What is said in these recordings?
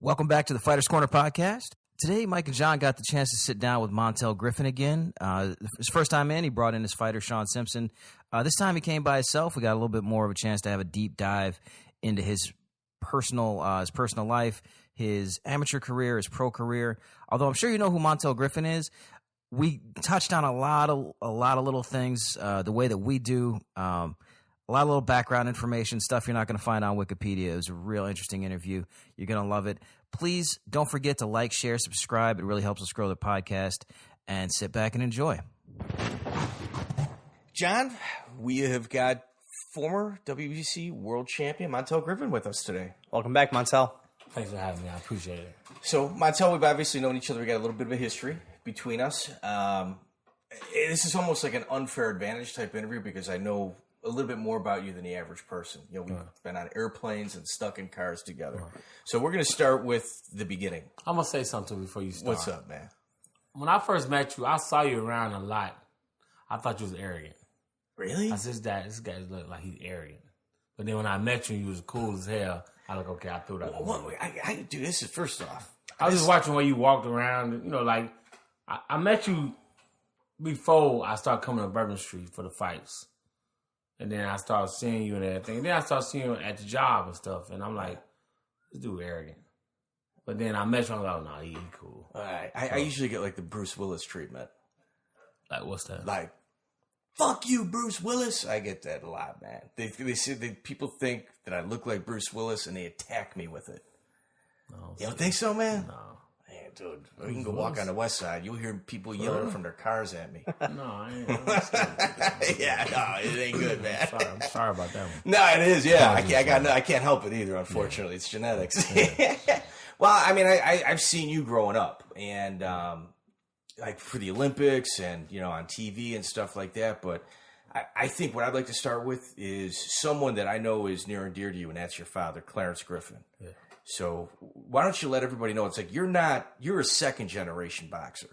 Welcome back to the Fighters Corner podcast. Today, Mike and Jon got the chance to sit down with Montell Griffin again. His first time in, he brought in his fighter, Sean Simpson. This time he came by himself. We got a little bit more of a chance to have a deep dive into his personal life, his amateur career, his pro career. Although I'm sure you know who Montell Griffin is. We touched on a lot of little things, the way that we do. A lot of little background information, stuff you're not going to find on Wikipedia. It was a real interesting interview. You're going to love it. Please don't forget to like, share, subscribe. It really helps us grow the podcast. And sit back and enjoy. Jon, we have got former WBC world champion Montell Griffin with us today. Welcome back, Montell. Thanks for having me. I appreciate it. So, Montell, we've obviously known each other. We got a little bit of a history between us. This is almost like an unfair advantage type interview because I know a little bit more about you than the average person. You know, we've been on airplanes and stuck in cars together. So we're going to start with the beginning. I'm going to say something before you start. What's up, man? When I first met you, I saw you around a lot. I thought you was arrogant. Really? I said, this guy look like he's arrogant. But then when I met you, you was cool as hell. I like, okay, I threw that. Well, dude, this is first off. I was just watching where you walked around. You know, like, I met you before I started coming to Bourbon Street for the fights. And then I started seeing you and everything. And then I started seeing you at the job and stuff. And I'm like, this dude arrogant. But then I met you, I'm like, oh, no, he cool. All right. I usually get like the Bruce Willis treatment. Like, what's that? Like, fuck you, Bruce Willis. I get that a lot, man. They say people think that I look like Bruce Willis and they attack me with it. No, you don't think so, man? No. Man, dude, we can go walk on the west side. You'll hear people yelling from their cars at me. No, I ain't. Yeah, no, it ain't good, man. I'm sorry about that one. No, it is. Yeah, I can't help it either. Unfortunately, it's genetics. Yeah. Well, I mean, I've seen you growing up, and like for the Olympics, and you know, on TV and stuff like that. But I think what I'd like to start with is someone that I know is near and dear to you, and that's your father, Clarence Griffin. Yeah. So why don't you let everybody know? It's like you're a second generation boxer.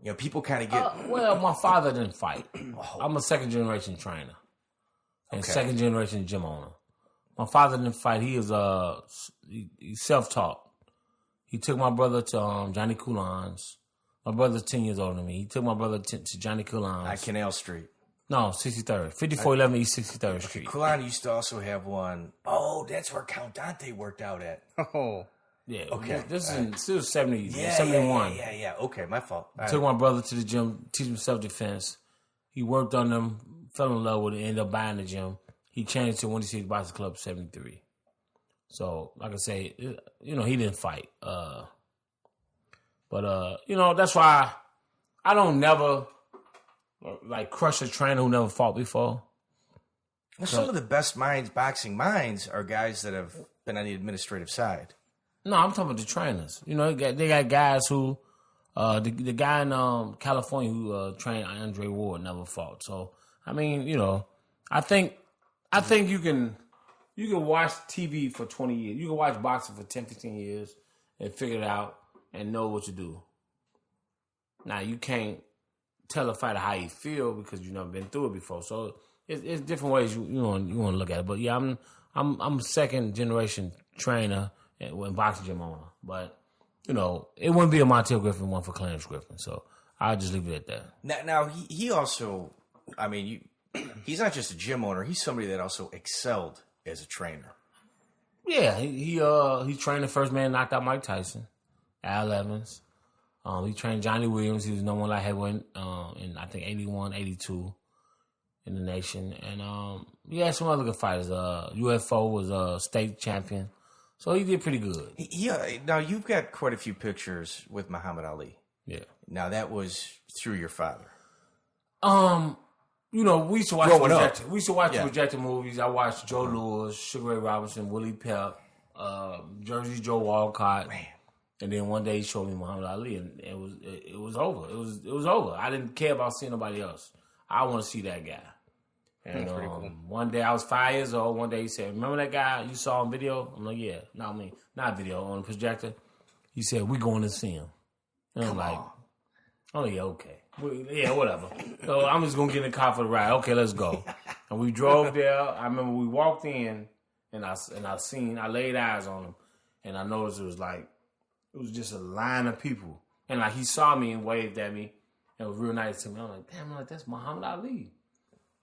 You know, people kind of get. Well, my father didn't fight. I'm a second generation trainer and second generation gym owner. My father didn't fight. He was he's self-taught. He took my brother to Johnny Coulan's. My brother's 10 years older than me. He took my brother to Johnny Coulan's. At Canal Street. No, 63rd. 5411 East 63rd Street. Coulan used to also have one. Oh, that's where Count Dante worked out at. Oh. Yeah. Okay. This is still 71. Yeah. Okay, my fault. Took my brother to the gym, teach him self-defense. He worked on them, fell in love with it, ended up buying the gym. He changed to Windy City Boxing Club 73. So, like I say, you know, he didn't fight. But you know, that's why I don't never like crush a trainer who never fought before. Well, some of the best boxing minds, are guys that have been on the administrative side. No, I'm talking about the trainers. You know, they got guys who, the guy in California who trained Andre Ward never fought. So, I mean, you know, I think you can watch TV for 20 years. You can watch boxing for 10, 15 years and figure it out and know what to do. Now, you can't tell a fighter how you feel because you've never been through it before. So it's different ways you want to look at it. But yeah, I'm a second generation trainer and boxing gym owner. But you know, it wouldn't be a Montell Griffin one for Clarence Griffin. So I'll just leave it at that. Now he also, I mean, he's not just a gym owner. He's somebody that also excelled as a trainer. Yeah, he trained the first man knocked out Mike Tyson, Al Evans. He trained Johnny Williams. He was number one light heavyweight in, I think, 81, 82 in the nation. And he had some other good fighters. UFO was a state champion. So he did pretty good. Now, you've got quite a few pictures with Muhammad Ali. Yeah. Now, that was through your father. You know, we used to watch the projected movies. I watched Joe Louis, Sugar Ray Robinson, Willie Pep, Jersey Joe Walcott. Man. And then one day he showed me Muhammad Ali, and it was over. It was over. I didn't care about seeing nobody else. I want to see that guy. And cool. One day I was 5 years old. One day he said, "Remember that guy you saw on video?" I'm like, "Yeah, not video, on the projector." He said, "We going to see him." And I'm like, "Oh yeah, okay, yeah, whatever." So I'm just gonna get in the car for the ride. Okay, let's go. And we drove there. I remember we walked in, and I laid eyes on him. and I noticed it was just a line of people. And like he saw me and waved at me and was real nice to me. I'm like, damn, that's Muhammad Ali.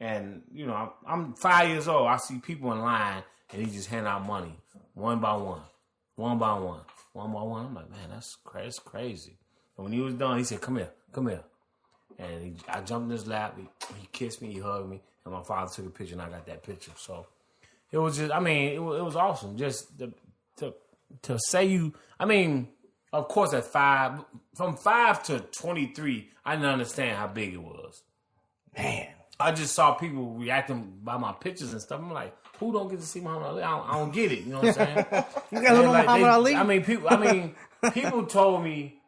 And, you know, I'm 5 years old. I see people in line and he just hand out money one by one. I'm like, man, that's crazy. And when he was done, he said, come here. And I jumped in his lap. He kissed me, he hugged me, and my father took a picture, and I got that picture. So it was just, it was awesome. Just to say you, of course, at 5, from 5 to 23, I didn't understand how big it was. Man. I just saw people reacting by my pictures and stuff. I'm like, who don't get to see Muhammad Ali? I don't get it. You know what I'm saying? You guys know Muhammad Ali? People told me,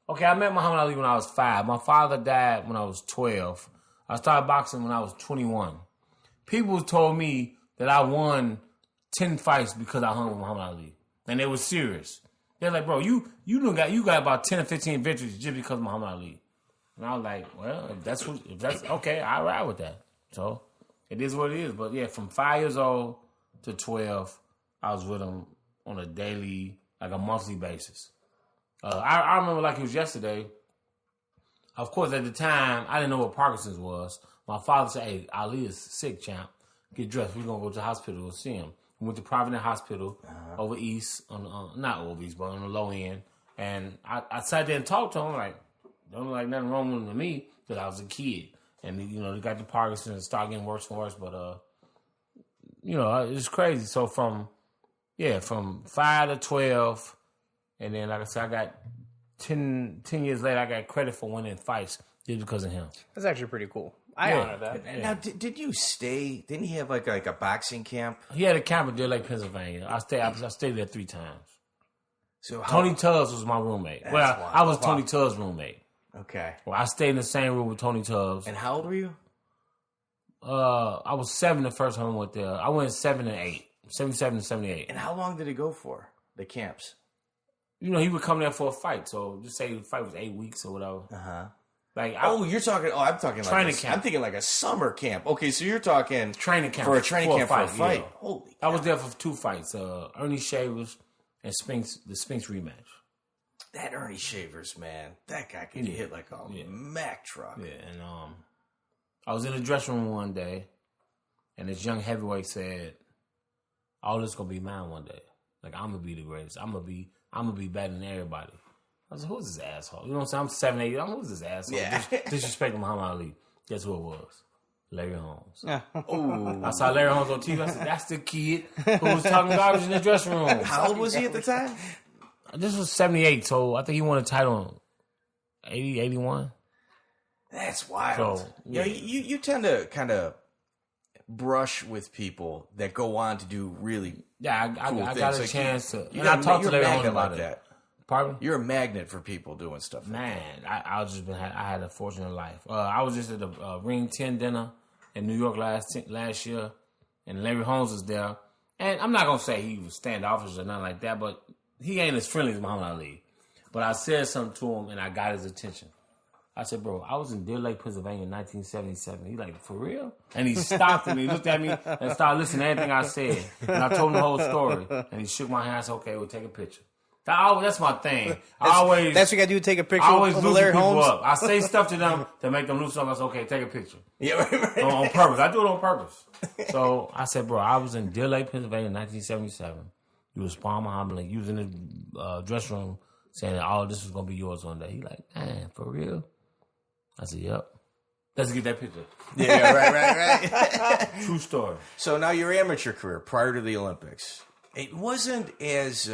okay, I met Muhammad Ali when I was 5. My father died when I was 12. I started boxing when I was 21. People told me that I won 10 fights because I hung with Muhammad Ali. And they were serious. They're like, bro, you got about 10 or 15 victories just because of Muhammad Ali. And I was like, well, if that's okay, I ride with that. So it is what it is. But yeah, from 5 years old to 12, I was with him on a daily, like a monthly basis. I remember like it was yesterday. Of course, at the time, I didn't know what Parkinson's was. My father said, hey, Ali is sick, champ. Get dressed. We're going to go to the hospital and see him. We went to Providence Hospital over east, not over east, but on the low end. And I sat there and talked to him like, don't look like nothing wrong with him to me because I was a kid. And, you know, they got the Parkinson's and started getting worse and worse. But, you know, it's crazy. So from 5 to 12, and then, like I said, I got 10 years later, I got credit for winning fights just because of him. That's actually pretty cool. I honor that. Yeah. Now, did you stay? Didn't he have like a boxing camp? He had a camp in Deer Lake, Pennsylvania. I stayed there 3 times. So Tony Tubbs was my roommate. I was Tony Tubbs' roommate. Okay. Well, I stayed in the same room with Tony Tubbs. And how old were you? I was 7 the first time I went there. I went 7 and 8. 77 and 78. And how long did it go for, the camps? You know, he would come there for a fight. So just say the fight was 8 weeks or whatever. Uh-huh. I'm talking training camp. I'm thinking like a summer camp. Okay, so you're talking training camp for a training camp for a fight. Yeah. Holy I was there for 2 fights. Ernie Shavers and the Spinks rematch. That Ernie Shavers, man, that guy can hit like a Mack truck. Yeah, and I was in the dressing room one day, and this young heavyweight said, "All this gonna be mine one day. Like I'm gonna be the greatest. I'm gonna be better than everybody." I was like, "Who's this asshole?" You know what I'm saying? I'm 7, 8. Who's this asshole? Yeah. Disrespecting Muhammad Ali. Guess who it was? Larry Holmes. Yeah. Ooh. I saw Larry Holmes on TV. I said, "That's the kid who was talking garbage in the dressing room." How old was he at the time? This was 78, so I think he won a title in 80, 81. That's wild. So, yeah. You tend to kind of brush with people that go on to do really I got a chance to. And I talked to Larry Holmes about that. Pardon? You're a magnet for people doing stuff. Man, I had a fortunate life. I was just at the Ring 10 dinner in New York last year, and Larry Holmes was there. And I'm not gonna say he was standoffish or nothing like that, but he ain't as friendly as Muhammad Ali. But I said something to him, and I got his attention. I said, "Bro, I was in Deer Lake, Pennsylvania in 1977. He like, "For real?" And he stopped and he looked at me and started listening to everything I said. And I told him the whole story. And he shook my hand and said, "Okay, we'll take a picture." That's my thing. That's what you got to do, take a picture I always of loosen Larry people Holmes. up. I say stuff to them to make them loosen up. I say, "Okay, take a picture." Yeah, right. On purpose. I do it on purpose. So I said, "Bro, I was in Deer Lake, Pennsylvania in 1977. You was Spawn Muhammad Ali. You was in the dressing room saying that all this was going to be yours one day." He like, "Man, for real?" I said, "Yep. Let's get that picture." Yeah, right. True story. So now your amateur career prior to the Olympics, it wasn't as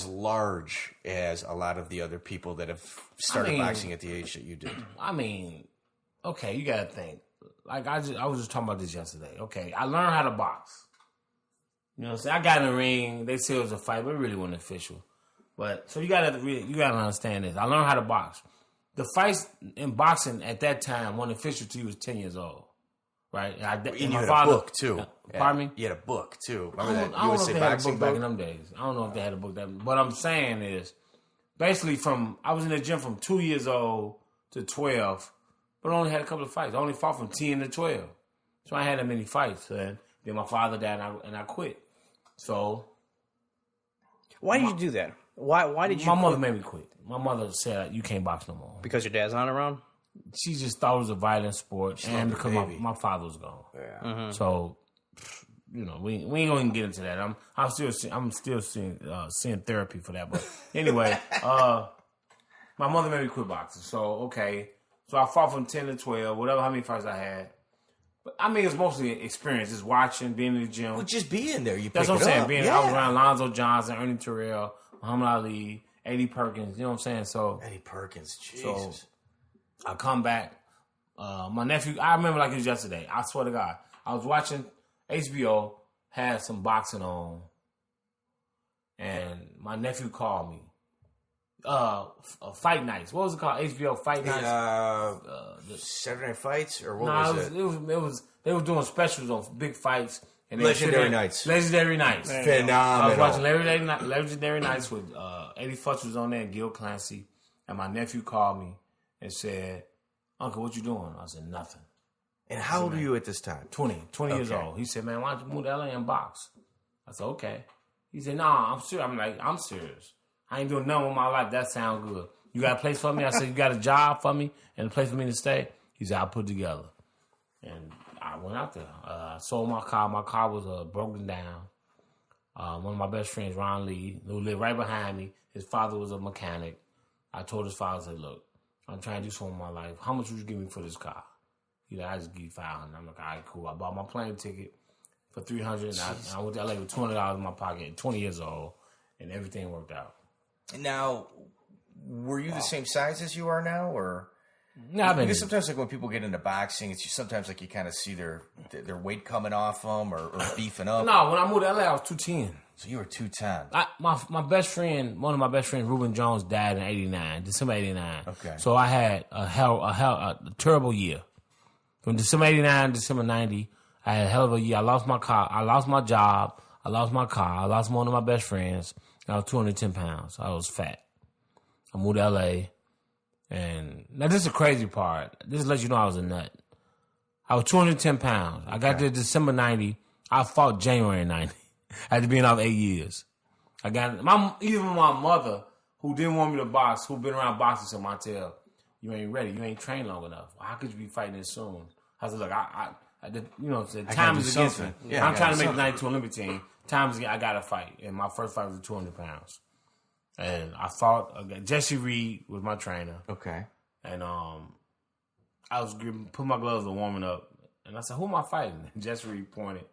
large as a lot of the other people that have started boxing at the age that you did. Okay, you got to think. Like I was just talking about this yesterday. Okay, I learned how to box. You know what I'm saying? I got in the ring. They said it was a fight, but it really wasn't official. But so you gotta understand this. I learned how to box. The fights in boxing at that time weren't official till you was 10 years old, right? And you had a book too. Pardon me? You had a book too. I don't know if they had a book back in them days. I don't know if they had a book that. What I'm saying is, basically, I was in the gym from 2 years old to 12, but I only had a couple of fights. I only fought from 10 to 12, so I had that many fights. And then my father died, and I quit. So Why did you do that? Why did you? My mother made me quit. My mother said, you can't box no more. Because your dad's not around? She just thought it was a violent sport, and because my father was gone. Yeah. Mm-hmm. So, we ain't gonna even get into that. I'm still seeing therapy for that. But anyway, my mother made me quit boxing. So okay, so I fought from 10 to 12, whatever how many fights I had. But I mean, it's mostly experience, just watching, being in the gym. Well, just being there, That's what I'm saying. Yeah. I was around Lonzo Johnson, Ernie Terrell, Muhammad Ali, Eddie Perkins. You know what I'm saying? So Eddie Perkins, Jesus. So I come back. My nephew, I remember like it was yesterday. I swear to God, I was watching HBO, had some boxing on, and my nephew called me. Fight Nights. What was it called? HBO Fight Nights. Saturday Night Fights, or what was it? It was. They were doing specials on big fights. And Legendary Nights. Legendary Nights. Phenomenal. I was watching Legendary Nights with Eddie Futch was on there and Gil Clancy, and my nephew called me and said, "Uncle, what you doing?" I said, "Nothing." And how old are you at this time? 20 years old. He said, "Man, why don't you move to LA and box?" I said, "Okay." He said, "Nah, I'm serious." I'm like, "I'm serious. I ain't doing nothing with my life. That sounds good. You got a place for me?" I said, "You got a job for me and a place for me to stay?" He said, "I'll put it together." And I went out there. I sold my car. My car was broken down. One of my best friends, Ron Lee, who lived right behind me, his father was a mechanic. I told his father, I said, "Look, I'm trying to do something in my life. How much would you give me for this car?" He like, "I just give you $500. I'm like, "All right, cool." I bought my plane ticket for $300. And I went to LA with $200 in my pocket, 20 years old, and everything worked out. Now, were you the same size as you are now, or? No, because sometimes, like when people get into boxing, it's sometimes like you kind of see their weight coming off them or beefing up. No, when I moved to LA, I was 210. So you were 210. My best friend, one of my best friends, Reuben Jones, died in '89, December '89. Okay. So I had a terrible year. From December '89 to December '90, I had a hell of a year. I lost my car. I lost my job. I lost my car. I lost one of my best friends. I was 210 pounds. I was fat. I moved to LA. And now this is the crazy part. This lets you know I was a nut. I was 210 pounds. I got there December 90. I fought January 90. After being off 8 years. Even my mother, who didn't want me to box, who been around boxing, said, "Montell, you ain't ready. You ain't trained long enough. How could you be fighting this soon?" I said, "Look, the time is against me. Yeah, I'm trying to make the 92 Olympic team. I got to fight." And my first fight was at 200 pounds. And I fought Jesse Reed was my trainer. Okay. And I was putting my gloves and warming up. And I said, "Who am I fighting?" And Jesse Reed pointed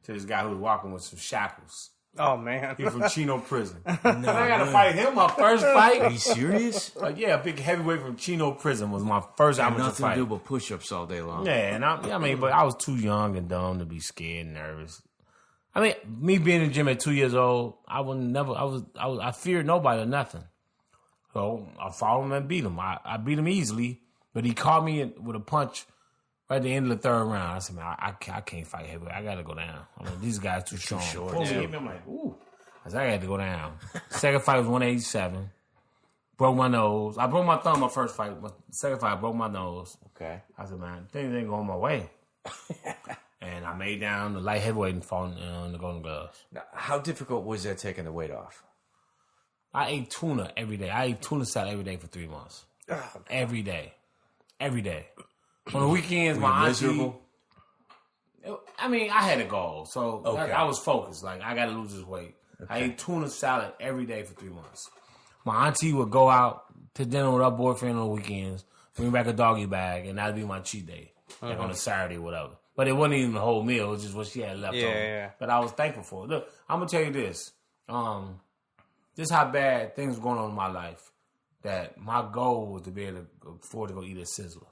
to this guy who was walking with some shackles. Oh, man. He was from Chino Prison. No, I got to fight him, my first fight. Are you serious? Yeah, a big heavyweight from Chino Prison was my first amateur nothing fight. to do but push-ups all day long. Yeah, and but I was too young and dumb to be scared and nervous. I mean, me being in the gym at 2 years old, I feared nobody or nothing. So I followed him and beat him. I beat him easily, but he caught me with a punch right at the end of the third round. I said, "Man, I can't fight heavyweight. I got to go down. I mean, these guys too strong." I'm like, "Ooh." I said, "I got to go down." Second fight was 187. Broke my nose. I broke my thumb my first fight. My second fight, I broke my nose. Okay. I said, "Man, things ain't going my way." And I made down the light heavyweight and fought in the Golden Gloves. Now, how difficult was that taking the weight off? I ate tuna every day. I ate tuna salad every day for 3 months. Every day. Every day. On the weekends, my auntie... Miserable? I mean, I had a goal. So I was focused. Like, I got to lose this weight. Okay. I ate tuna salad every day for 3 months. My auntie would go out to dinner with her boyfriend on the weekends, bring back a doggy bag, and that would be my cheat day. Like on a Saturday or whatever. But it wasn't even the whole meal. It was just what she had left over. Yeah. But I was thankful for it. Look, I'm going to tell you this. This is how bad things were going on in my life. That my goal was to be able to afford to go eat a Sizzler.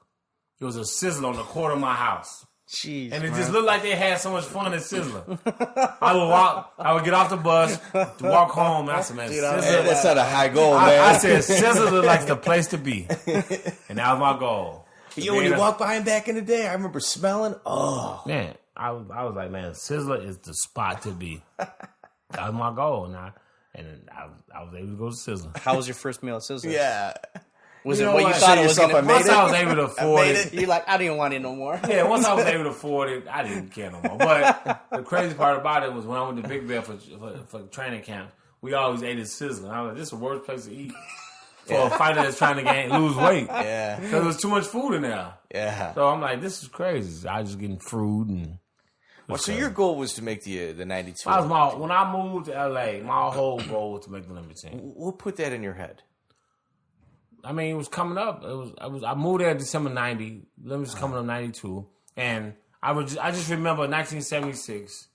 There was a Sizzler on the corner of my house. Jeez, and it just looked like they had so much fun at Sizzler. I would get off the bus to walk home. And I said, "Man, Sizzler, that's not a high goal, man." I said, "Sizzler looked like the place to be." And that was my goal. When you walk by him back in the day, I remember smelling. Oh man, I was like, "Man, Sizzler is the spot to be." That was my goal, and I was able to go to Sizzler. How was your first meal at Sizzler? Yeah, was it what you thought it was going to be? Once I was able to afford it, you're like, "I didn't want it no more." Yeah, once I was able to afford it, I didn't care no more. But the crazy part about it was when I went to Big Bear for training camp. we always ate at Sizzler. I was like, this is the worst place to eat for a fighter that's trying to lose weight. Yeah. Because there was too much food in there. Yeah. So I'm like, this is crazy. I was just getting fruit and... Well, so your goal was to make the 92. When I moved to LA, my whole goal was to make the Olympic team. What put that in your head? I mean, it was coming up. I moved there in December 90. Olympics was coming up 92. And I just remember 1976,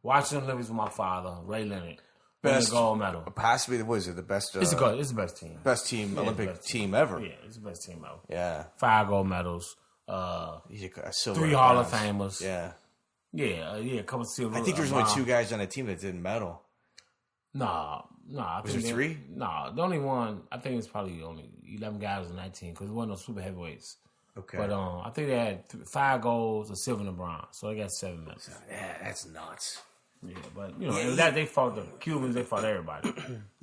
watching the Olympics with my father, Ray Leonard, winning the gold medal. Possibly, was it the best? It's the best team. Best team, Olympic team ever. Yeah, it's the best team ever. Yeah. 5 gold medals. Silver 3 Hall of Famers. Yeah. Yeah, a couple of silver. I think there's only 2 guys on the team that didn't medal. Nah. Was there 3? Nah, the only one, I think it's probably only 11 guys in 19 because it wasn't no super heavyweights. Okay. But I think they had 5 golds, a silver and a bronze. So they got 7 medals. Yeah, that's nuts. Yeah, but they fought the Cubans, they fought everybody.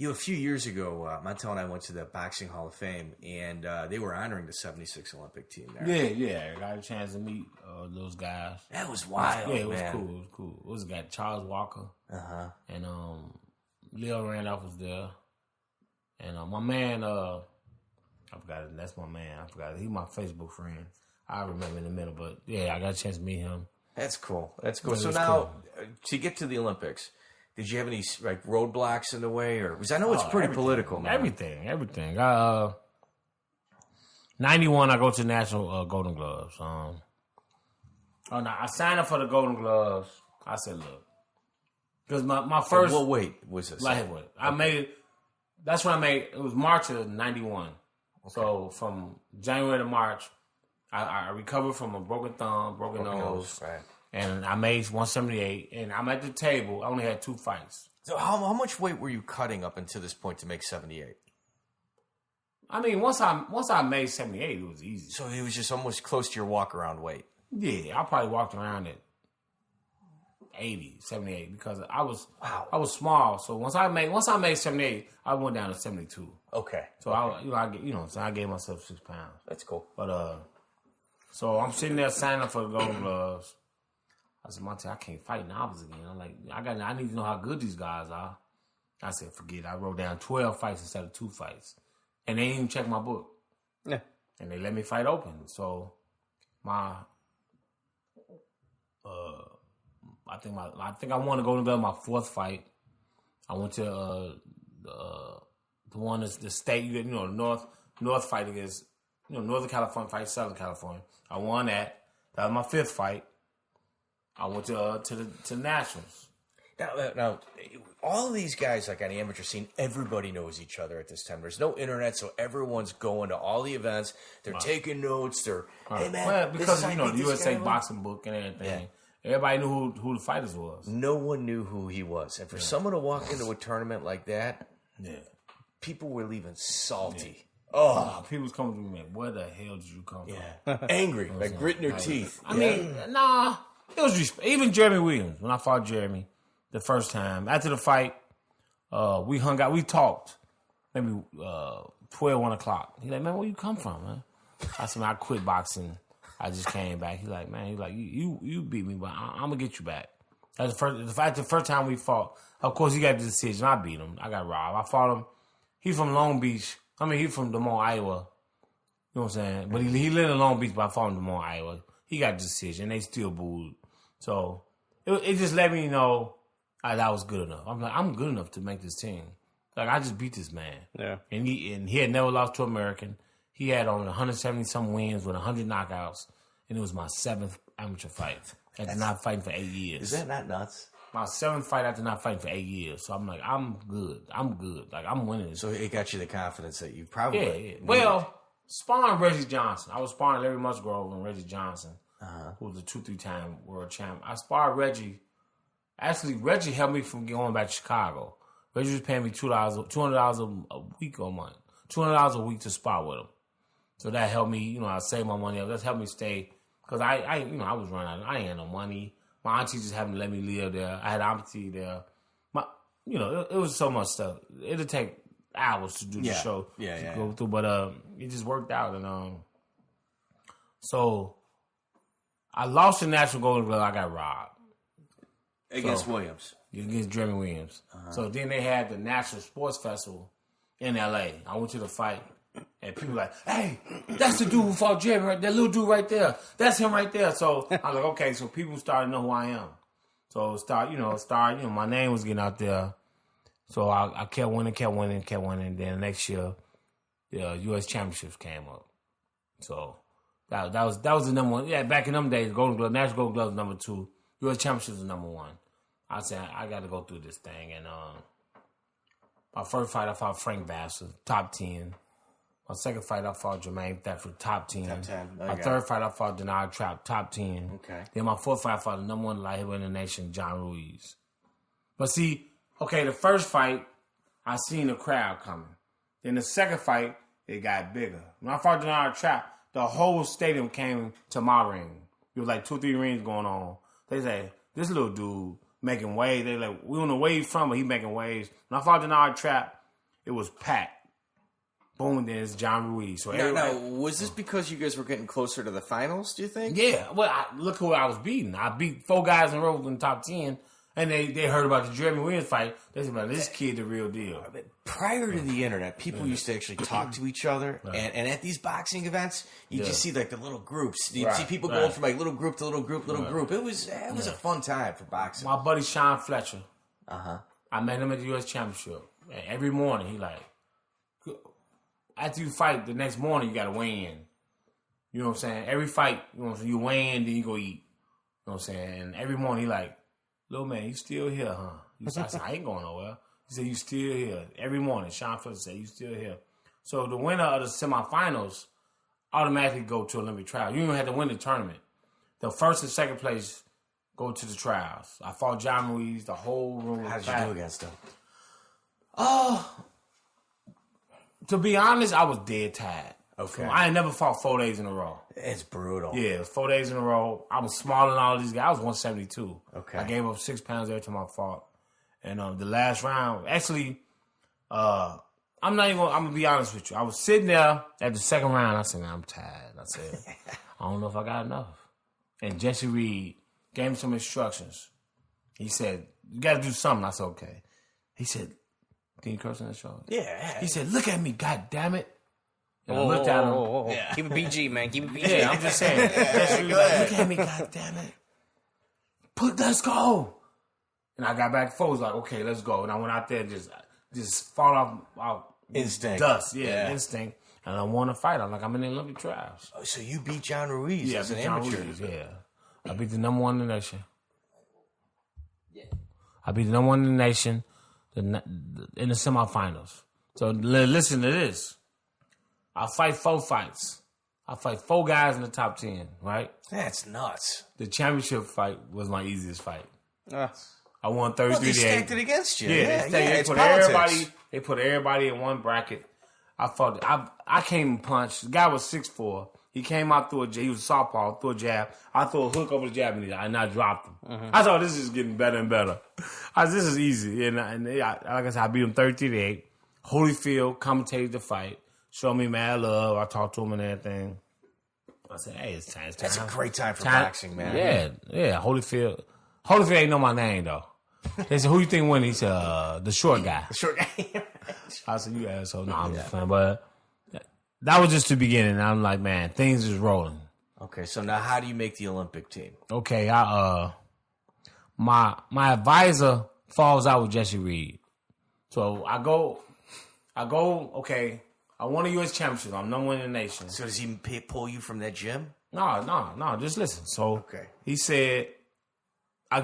A few years ago, Montell and I went to the Boxing Hall of Fame, and they were honoring the 76 Olympic team there. Yeah. I got a chance to meet those guys. That was wild. Yeah, it was cool. It was a guy, Charles Walker. And Leo Randolph was there. And my man, I forgot it. That's my man. I forgot it. He's my Facebook friend. I'll remember in a minute, but yeah, I got a chance to meet him. That's cool. So now, to get to the Olympics, did you have any roadblocks in the way, or because I know it's pretty political, man. Everything. 91, I go to National Golden Gloves. I signed up for the Golden Gloves. I said, look, because my first. What weight was this? Light heavyweight. I made it. That's when I made. It was March of '91. Okay. So from January to March. I recovered from a broken thumb, broken nose, right. And I made 178. And I'm at the table. I only had 2 fights. So how much weight were you cutting up until this point to make 78? I mean, once I made 78, it was easy. So it was just almost close to your walk around weight. Yeah, I probably walked around at 80, 78 because I was small. So once I made 78, I went down to 72. Okay. So I gave myself 6 pounds. That's cool. But so I'm sitting there signing up for the Golden Gloves. I said, Montell, I can't fight novice again. I'm like, I need to know how good these guys are. I said, forget it. I wrote down 12 fights instead of 2 fights. And they didn't even check my book. Yeah. And they let me fight open. So I think I won the Golden Glove my 4th fight. I went to the one that's the state, North fight against, Northern California fight Southern California. I won that. That was my 5th fight. I went to Nationals. Now, all of these guys, like on the amateur scene, everybody knows each other at this time. There's no internet, so everyone's going to all the events. They're taking notes. They're, hey, man. Well, because, the USA boxing book and everything. Yeah. Everybody knew who the fighters was. No one knew who he was. And for someone to walk into a tournament like that, people were leaving salty. Yeah. Oh, people was coming to me, man, where the hell did you come from? Angry, like gritting their teeth. I mean, nah. It was respect. Even Jeremy Williams, when I fought Jeremy the first time, after the fight, we hung out, we talked, maybe 12, 1 o'clock. He's like, man, where you come from, man? I said, man, I quit boxing. I just came back. He's like, man, you beat me, but I'm going to get you back. That's the first time we fought. Of course, he got the decision. I beat him. I got robbed. I fought him. He's from Long Beach. I mean, he's from Des Moines, Iowa. You know what I'm saying? But he lived in Long Beach, but I fought in Des Moines, Iowa. He got the decision. They still booed. So it just let me know that I was good enough. I'm like, I'm good enough to make this team. Like, I just beat this man. Yeah. And he had never lost to an American. He had on 170-some wins with 100 knockouts. And it was my 7th amateur fight after not fighting for 8 years. Is that not nuts? My 7th fight after not fighting for 8 years. So I'm like, I'm good. Like, I'm winning. So it got you the confidence that you probably... Yeah. Well, sparring Reggie Johnson. I was sparring Larry Musgrove and Reggie Johnson, who was a 2-3-time world champ. I sparred Reggie. Actually, Reggie helped me from going back to Chicago. Reggie was paying me $200 a week or a month. $200 a week to spar with him. So that helped me, I saved my money up. That helped me stay. Because I was running out. I ain't had no money. My auntie just happened to let me live there. I had auntie there. It was so much stuff. It'd take hours to do the show. Go through, but it just worked out. And so I lost the National Golden Glove. I got robbed against Williams. against Jeremy Williams. So then they had the National Sports Festival in L.A. I went to the fight, and people were like, hey, that's the dude who fought Jeremy, right? That little dude right there. That's him right there. So I was like, okay, so people started to know who I am. So my name was getting out there. So I kept winning. Then the next year, the U.S. Championships came up. So that was the number one. Yeah, back in them days, Golden Glove, National Golden Glove was number 2. U.S. Championships was number 1. I said, I got to go through this thing. And my first fight, I fought Frank Vassar, top 10. My second fight, I fought Jermaine Thetford, top 10. Top 10. Okay. My third fight, I fought Denard Trap, top 10. Okay. Then my fourth fight, I fought the number 1 light heavyweight in the nation, John Ruiz. But see, okay, the first fight, I seen the crowd coming. Then the second fight, it got bigger. When I fought Denard Trap, the whole stadium came to my ring. It was like 2 or 3 rings going on. They say, this little dude making waves. They like, we on the wave from, but he making waves. When I fought Denard Trap, it was packed. Boom, then it's John Ruiz. So now, was this because you guys were getting closer to the finals, do you think? Yeah. Well, look who I was beating. I beat 4 guys in a row in the top 10, and they heard about the Jeremy Williams fight. They said, man, this kid the real deal. Prior to the internet, people used to actually talk to each other, and at these boxing events, you just see like the little groups. You'd see people going from like little group to little group, group. It was a fun time for boxing. My buddy Sean Fletcher, I met him at the U.S. Championship. And every morning, he like, after you fight, the next morning you got to weigh in. You know what I'm saying? Every fight, you know what I'm saying? You weigh in, then you go eat. You know what I'm saying? And every morning he like, little man, you still here, huh? I said, I ain't going nowhere. He said, you still here. Every morning, Sean Fletcher said, you still here. So the winner of the semifinals automatically go to Olympic trials. You don't have to win the tournament. The first and second place go to the trials. I fought John Ruiz, the whole room was packed. How did you do against him? To be honest, I was dead tired. Okay. So I ain't never fought 4 days in a row. It's brutal. Yeah, it was 4 days in a row. I was smaller than all these guys. I was 172. Okay. I gave up 6 pounds every time I fought. And the last round, actually, I'm going to be honest with you. I was sitting there at the second round. I said, man, I'm tired. I said, I don't know if I got enough. And Jesse Reed gave me some instructions. He said, you got to do something. I said, okay. He said, can you curse on the show? Yeah. He said, look at me, God damn it. And I looked at him. Yeah. Keep it PG, man. Keep it PG. Yeah, I'm just saying. Look at me, God damn it. Let's go. And I got back and forth. Was like, okay, let's go. And I went out there just fall off Instinct. Dust. Yeah, instinct. And I won a fight. I'm like, I'm in the Olympic trials. Oh, so you beat John Ruiz as an John amateur. Ruiz, yeah. I beat the number 1 in the nation. Yeah. I beat the number 1 in the nation in the semifinals. So listen to this. I fight 4 fights. I fight 4 guys in the top 10, right? That's nuts. The championship fight was my easiest fight. I won 33 Well, they to 8. stacked it against you. Yeah, they it's put politics. They put everybody in one bracket. I fought. I came and punched. The guy was 6'4". He came out through a jab. He was a southpaw, threw a jab. I threw a hook over the jab and I dropped him. I thought this is getting better and better. This is easy. And like I said, I beat him 33 to 8. Holyfield commentated the fight. Showed me mad love. I talked to him and everything. I said, hey, it's time. That's a great time for boxing, man. Yeah. Holyfield ain't know my name, though. They said, who you think won? He said, the short guy. The short guy. I said, you asshole. No, I'm just playing. But that was just the beginning. I'm like, man, things is rolling. Okay, so now how do you make the Olympic team? Okay, my advisor falls out with Jesse Reed. So I go, okay, I won a U.S. championship. I'm number 1 in the nation. So does he pull you from that gym? No, just listen. So he said, I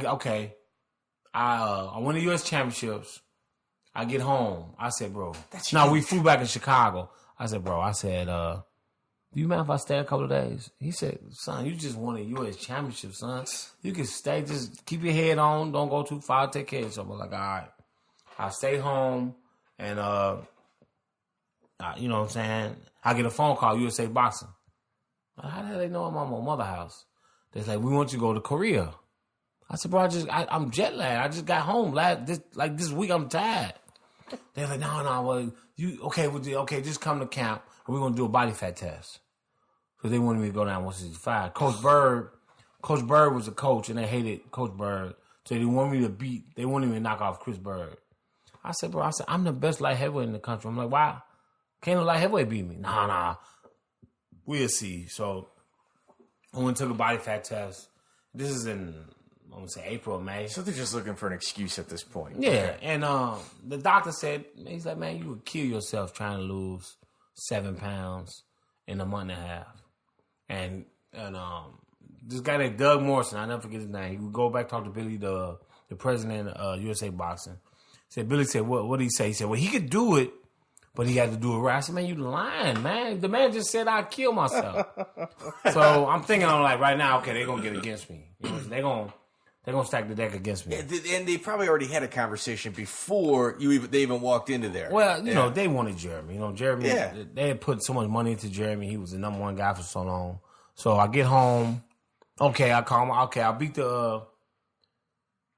won the U.S. championships. I get home. I said, bro. We flew back in Chicago. I said, bro, do you mind if I stay a couple of days? He said, son, you just won a U.S. championship, son. You can stay. Just keep your head on. Don't go too far. Take care of yourself. I'm like, all right. I stay home and, you know what I'm saying? I get a phone call, USA Boxing. How the hell they know I'm at my mother's house? They're like, we want you to go to Korea. I said, bro, I'm jet lagged. I just got home this week. I'm tired. They're like, no, well, just come to camp and we're gonna do a body fat test. So they wanted me to go down 165. Coach Bird was a coach, and they hated Coach Bird. So they want me to beat. They won't even knock off Chris Bird. I said, bro, I'm the best light heavyweight in the country. I'm like, why? Can't no light heavyweight beat me? Nah. We'll see. So I went and took a body fat test. This is in, I'm going to say April or May. So they're just looking for an excuse at this point. Yeah. Okay. And the doctor said, he's like, man, you would kill yourself trying to lose 7 pounds in a month and a half. And this guy named Doug Morrison, I'll never forget his name. He would go back talk to Billy, the president of USA Boxing. Billy said, what did he say? He said, well, he could do it, but he had to do it right. I said, man, you lying, man. The man just said I'd kill myself. So I'm thinking, I'm like, right now, okay, they're going to get against me. You know, they're going to stack the deck against me. Yeah, and they probably already had a conversation before they even walked into there. Well, you know, they wanted Jeremy. You know, Jeremy, they had put so much money into Jeremy. He was the number one guy for so long. So I get home. Okay, I call him. Okay, I'll beat the...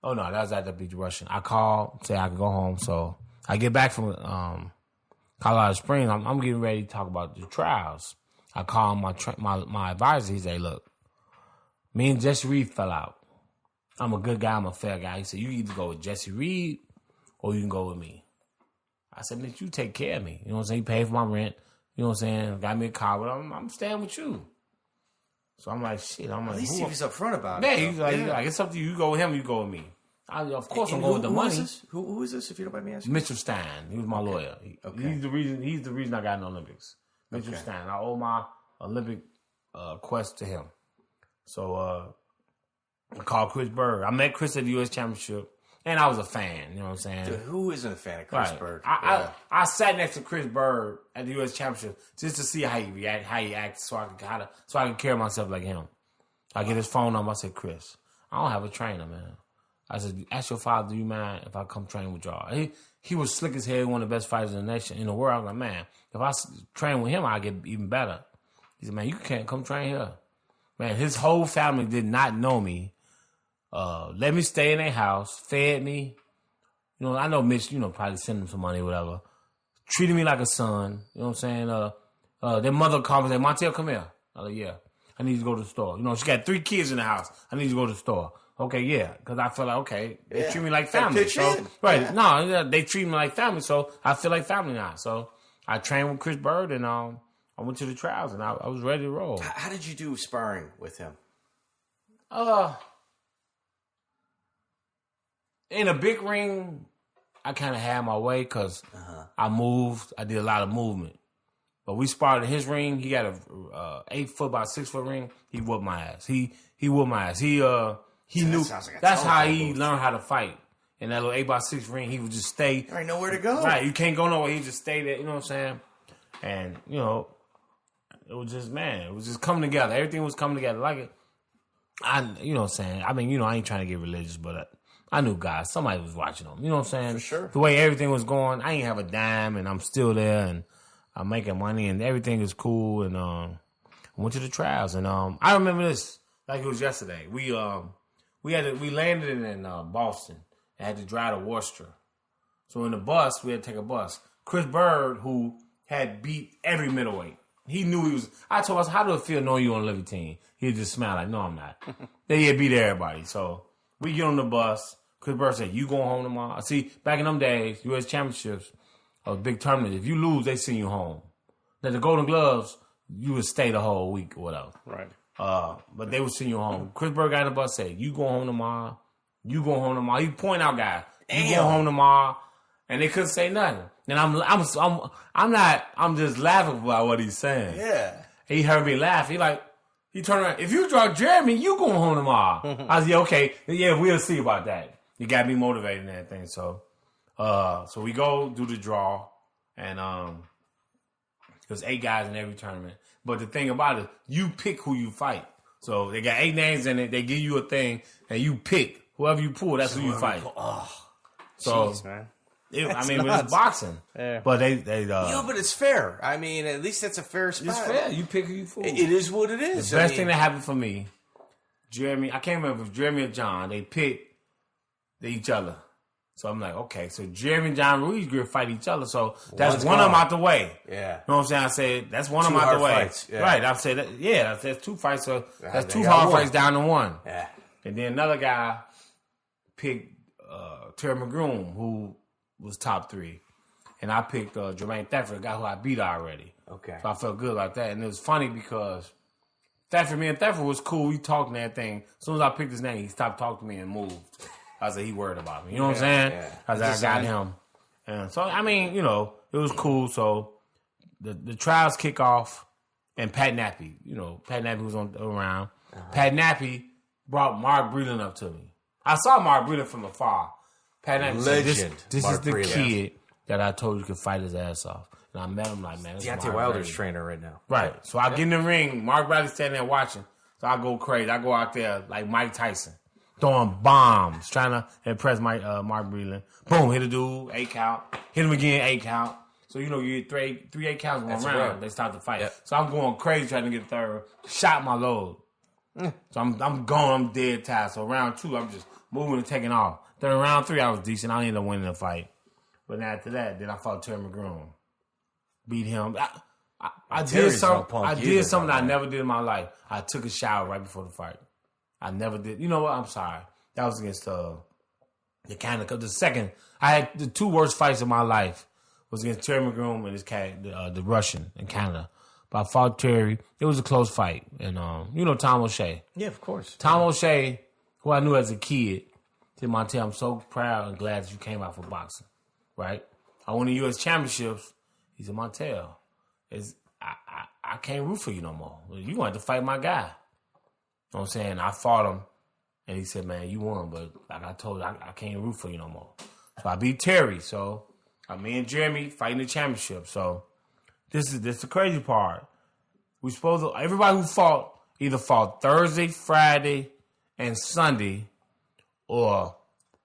Oh, no, that was after I beat the Russian. I called, say I could go home. So I get back from Colorado Springs. I'm getting ready to talk about the trials. I call my advisor. He said, look, me and Jesse Reed fell out. I'm a good guy. I'm a fair guy. He said, you either go with Jesse Reed or you can go with me. I said, Mitch, you take care of me. You know what I'm saying? You pay for my rent. You know what I'm saying? Got me a car, but I'm staying with you. So I'm like, shit. I'm like, at least he was upfront about it. Yeah, he's like, it's up to you. You go with him, you go with me. Of course, I'm going with the money. Who is this, if you don't mind me asking? Mitchell Stein. He was my lawyer. He's the reason I got in the Olympics. Mitchell Stein. I owe my Olympic quest to him. So I called Chris Bird. I met Chris at the U.S. Championship, and I was a fan. You know what I'm saying? Dude, who isn't a fan of Chris Bird? I sat next to Chris Bird at the U.S. Championship just to see how he react, how he acts, so I can carry myself like him. I get his phone number. I said, Chris, I don't have a trainer, man. I said, ask your father, do you mind if I come train with y'all? He was slick as hell, one of the best fighters in the nation, in the world. I was like, man, if I train with him, I'll get even better. He said, man, you can't come train here. Man, his whole family did not know me. Let me stay in their house, fed me. You know, I know Mitch, you know, probably send him some money or whatever. Treated me like a son. You know what I'm saying? Their mother called me and said, Montell, come here. I was like, yeah, I need to go to the store. You know, she got 3 kids in the house. I need to go to the store. Okay, yeah, because I feel like, okay, they treat me like family. They treat me like family, so I feel like family now. So I trained with Chris Bird, and I went to the trials, and I was ready to roll. How did you do sparring with him? In a big ring, I kind of had my way because I moved. I did a lot of movement. But we sparred in his ring. He got a 8 foot by 6 foot ring. He whooped my ass. He whooped my ass. He knew that's how he learned how to fight. In that little 8 by 6 ring, he would just stay. There ain't nowhere to go. Right, you can't go nowhere. He just stay there. You know what I'm saying? And you know, it was just coming together. Everything was coming together. Like it. You know what I'm saying? I mean, you know, I ain't trying to get religious, but I knew God. Somebody was watching them. You know what I'm saying? For sure. The way everything was going, I ain't have a dime, and I'm still there, and I'm making money, and everything is cool. And I went to the trials, and I remember this like it was yesterday. We landed in Boston and had to drive to Worcester. So in the bus, we had to take a bus. Chris Bird, who had beat every middleweight, he knew he was. I told us, how do it feel knowing you on the Olympic team? He'd just smile like, no, I'm not. They had beat everybody. So we get on the bus. Chris Bird said, you going home tomorrow? See, back in them days, U.S. championships, a big tournament, if you lose, they send you home. Now, the Golden Gloves, you would stay the whole week or whatever. Right. But they would send you home. Chris Bird got on the bus, said, you going home tomorrow? You going home tomorrow? He point out guys, you going home tomorrow? And they couldn't say nothing. And I'm just laughing about what he's saying. Yeah. He heard me laugh. He turned around. If you draw Jeremy, you going home tomorrow. I said, yeah, okay. Yeah, we'll see about that. He got me motivated and everything. So we go do the draw. And there's 8 guys in every tournament. But the thing about it, you pick who you fight. So they got 8 names in it. They give you a thing, and you pick. Whoever you pull, that's who you fight. Jeez, man. It was boxing. Yeah. But they but it's fair. I mean, at least that's a fair spot. it's fair. You pick who you fool. It is what it is. The best thing that happened for me, Jeremy, I can't remember if Jeremy or John, they picked each other. So I'm like, okay, so Jeremy and John Ruiz Griff fight each other. So that's one of them out the way. Yeah. You know what I'm saying? I said, that's one of them out the way. Fights. Yeah. Right. I said, that's 2 fights. So that's 2 hard fights down to 1. Yeah. And then another guy picked Terry McGroom, who was top 3. And I picked Jermaine Thafford, a guy who I beat already. Okay. So I felt good about that. And it was funny because me and Thafford was cool. We talked and everything. As soon as I picked his name, he stopped talking to me and moved. I was like, he worried about me. You know what I'm saying? Yeah. I was like, I got him. And so, I mean, you know, it was cool. So the trials kick off, and Pat Nappy, you know, Pat Nappy was around. Pat Nappy brought Mark Breland up to me. I saw Mark Breland from afar. Pat Nappy said, this is the kid that I told you could fight his ass off. And I met him like, man, Deontay Wilder's trainer right now. Right. So I get in the ring. Mark Bradley's standing there watching. So I go crazy. I go out there like Mike Tyson, throwing bombs, trying to impress Mark Breland. Boom, hit a dude, 8 count. Hit him again, 8 count. So, you know, you get three 8 counts in one round. They start the fight. Yep. So I'm going crazy trying to get a third. Shot my load. So I'm going. I'm dead tired. So round 2, I'm just moving and taking off. Then round 3, I was decent. I ended up winning the fight. But after that, then I fought Terry McGroom. Beat him. I did something I never did in my life. I took a shower right before the fight. I never did. You know what? I'm sorry. That was against the Canada. The second, I had the 2 worst fights of my life was against Terry McGroom and this cat, the Russian in Canada. But I fought Terry. It was a close fight. And, you know Tom O'Shea. Yeah, of course. Tom O'Shea, who I knew as a kid, said, Montell, I'm so proud and glad that you came out for boxing. Right? I won the U.S. championships. He said, Montell, I can't root for you no more. You want to fight my guy. You know what I'm saying? I fought him, and he said, man, you won, but like I told you, I can't root for you no more. So I beat Terry. So me and Jeremy fighting the championship. So this is the crazy part. Everybody who fought either fought Thursday, Friday, and Sunday, or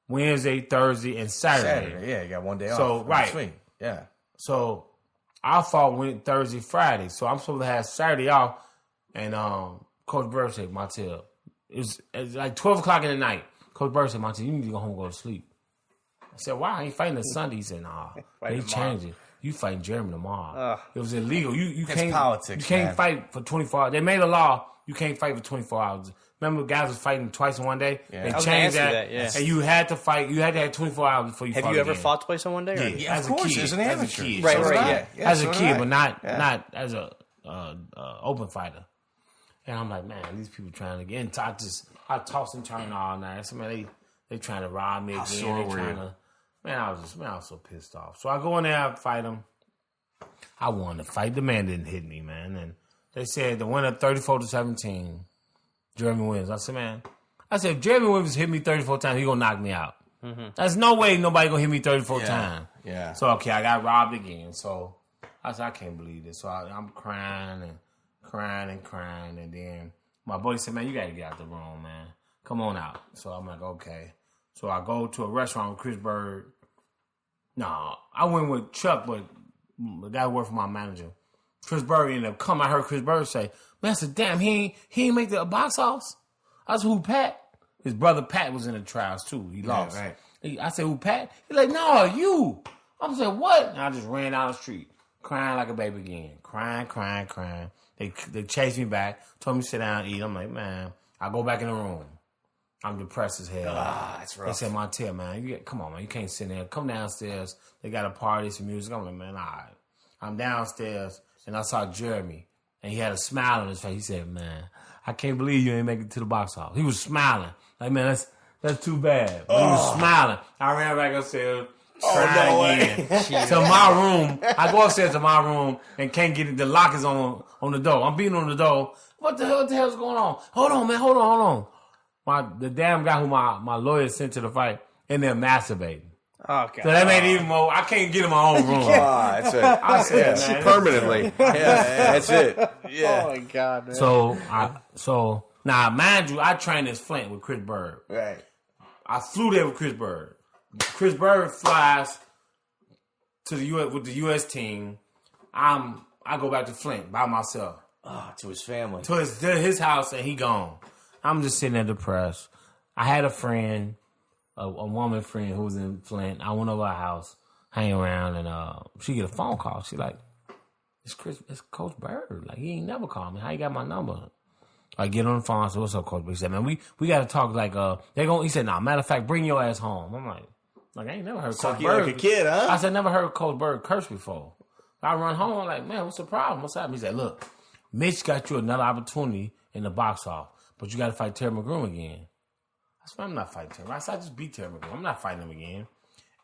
Wednesday, Thursday, and Saturday. Yeah, you got one day off. So, right. Between. Yeah. So I fought Thursday, Friday. So I'm supposed to have Saturday off. And Coach Bird said, Montell, it's like 12 o'clock in the night. Coach Bird said, Montell, you need to go home and go to sleep. I said, why? I ain't fighting the Sunday. He said, nah, they changed it. You fighting Jeremy tomorrow. It was illegal. You can't politics. You can't man. fight for 24 hours. They made a law. You can't fight for 24 hours. Remember, guys was fighting twice in one day. Yeah. They changed that, and you had to fight. You had to have 24 hours before you fought. Have you ever again. fought twice in one day? Or? Yeah, of course. As an amateur, Right. Yeah. As a kid, but not as a open fighter. And I'm like, man, these people trying to get in. I toss and turn all night. I said, man, they trying to rob me again. I was so pissed off. So I go in there, I fight him. I won the fight. The man didn't hit me, man. And they said the winner 34-17. Jeremy Williams. I said, if Jeremy Williams hit me 34 times, he gonna knock me out. Mm-hmm. There's no way nobody gonna hit me 34 times. Yeah. So, okay, I got robbed again. So, I said, I can't believe this. So, I'm crying. And then my buddy said, man, you gotta get out the room, man. Come on out. So, I'm like, okay. So, I go to a restaurant with Chris Bird. No, I went with Chuck, but the guy who worked for my manager. Chris Bird ended up coming. I heard Chris Bird say, man, I said, damn, he ain't make the box office. I said, who, Pat? His brother Pat was in the trials, too. He lost. Right. I said, who, Pat? He's like, no, you. I said, what? And I just ran down the street, crying like a baby again. Crying. They chased me back, told me to sit down and eat. I'm like, man, I go back in the room. I'm depressed as hell. That's rough. They said, Montell, man, come on, man, you can't sit there. Come downstairs. They got a party, some music. I'm like, man, all right. I'm downstairs, and I saw Jeremy, and he had a smile on his face. He said, man, I can't believe you ain't make it to the box office. He was smiling. Like, man, that's too bad. But he was smiling. I ran back upstairs, trying again. To my room. I go upstairs to my room and can't get it. The lock is on the door. I'm beating on the door. What the hell's going on? Hold on, man. Hold on. The damn guy who my lawyer sent to the fight in there masturbating. Oh, God. So that made it even more. I can't get in my own room. That's it. I said, man, permanently. That's it. Yeah. Oh, my God, man. So now, mind you, I trained this Flint with Chris Bird. Right. I flew there with Chris Bird. Chris Bird flies to the U.S. with the U.S. team. I go back to Flint by myself. To his family. To his house, and he gone. I'm just sitting there depressed. I had a friend, a woman friend who was in Flint. I went over her house, hang around, and she get a phone call. She like, it's Coach Bird. Like, he ain't never called me. How you got my number? I get on the phone. I said, "What's up, Coach?" He said, "Man, we got to talk like He said, "Nah, matter of fact, bring your ass home." I'm like I ain't never heard Coach Bird like a kid, huh? I said, never heard Coach Bird curse before. I run home. I'm like, man, what's the problem? What's happening? He said, look, Mitch got you another opportunity in the box off, but you got to fight Terry McGroom again. I said, I'm not fighting Terry. I said, I just beat Terry McGroom. I'm not fighting him again.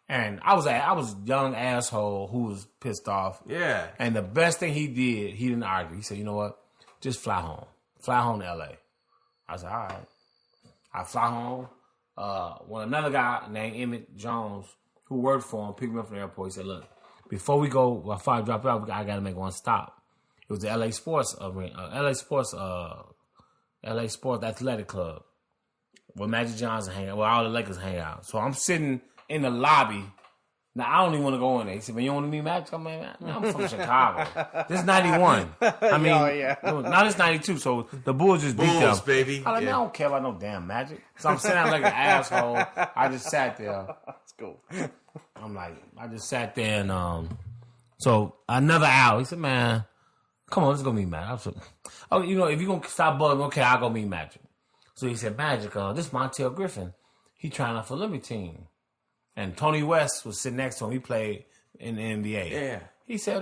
And I was a young asshole who was pissed off. Yeah. And the best thing he did, he didn't argue. He said, you know what? Just fly home. Fly home to L.A. I said, all right. I fly home. When another guy named Emmett Jones, who worked for him, picked me up from the airport, he said, look, before we go, before I drop out, I got to make one stop. It was the LA Sports Athletic Club where Magic Johnson hang out, where all the Lakers hang out. So I'm sitting in the lobby. Now, I don't even want to go in there. He said, man, you want to meet Magic? I'm like, man, I'm from Chicago. This is 91. I mean, now this 92, so the Bulls just beat them. Bulls, baby. I'm like, man, I don't care about no damn Magic. So I'm sitting out like an asshole. I just sat there. That's cool. I'm like, I just sat there and, so another hour. He said, man, come on, let's go meet Magic. I said, oh, you know, if you're going to stop bugging, okay, I'll go meet Magic. So he said, Magic, this is Montell Griffin. He trying out for the Olympic team. And Tony West was sitting next to him. He played in the NBA. Yeah. He said,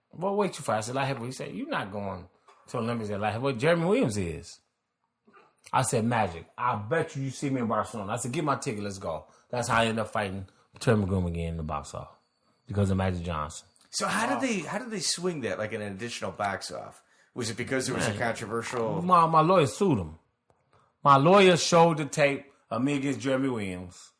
what weight you fight? I said, light heavyweight. He said, you're not going to the Olympics at light heavyweight. Jeremy Williams is. I said, Magic, I bet you see me in Barcelona. I said, get my ticket, let's go. That's how I ended up fighting Terry McGroom again in the box off because of Magic Johnson. So how did they swing that like an additional box off? Was it because there was a controversial? My lawyer sued him. My lawyer showed the tape of me against Jeremy Williams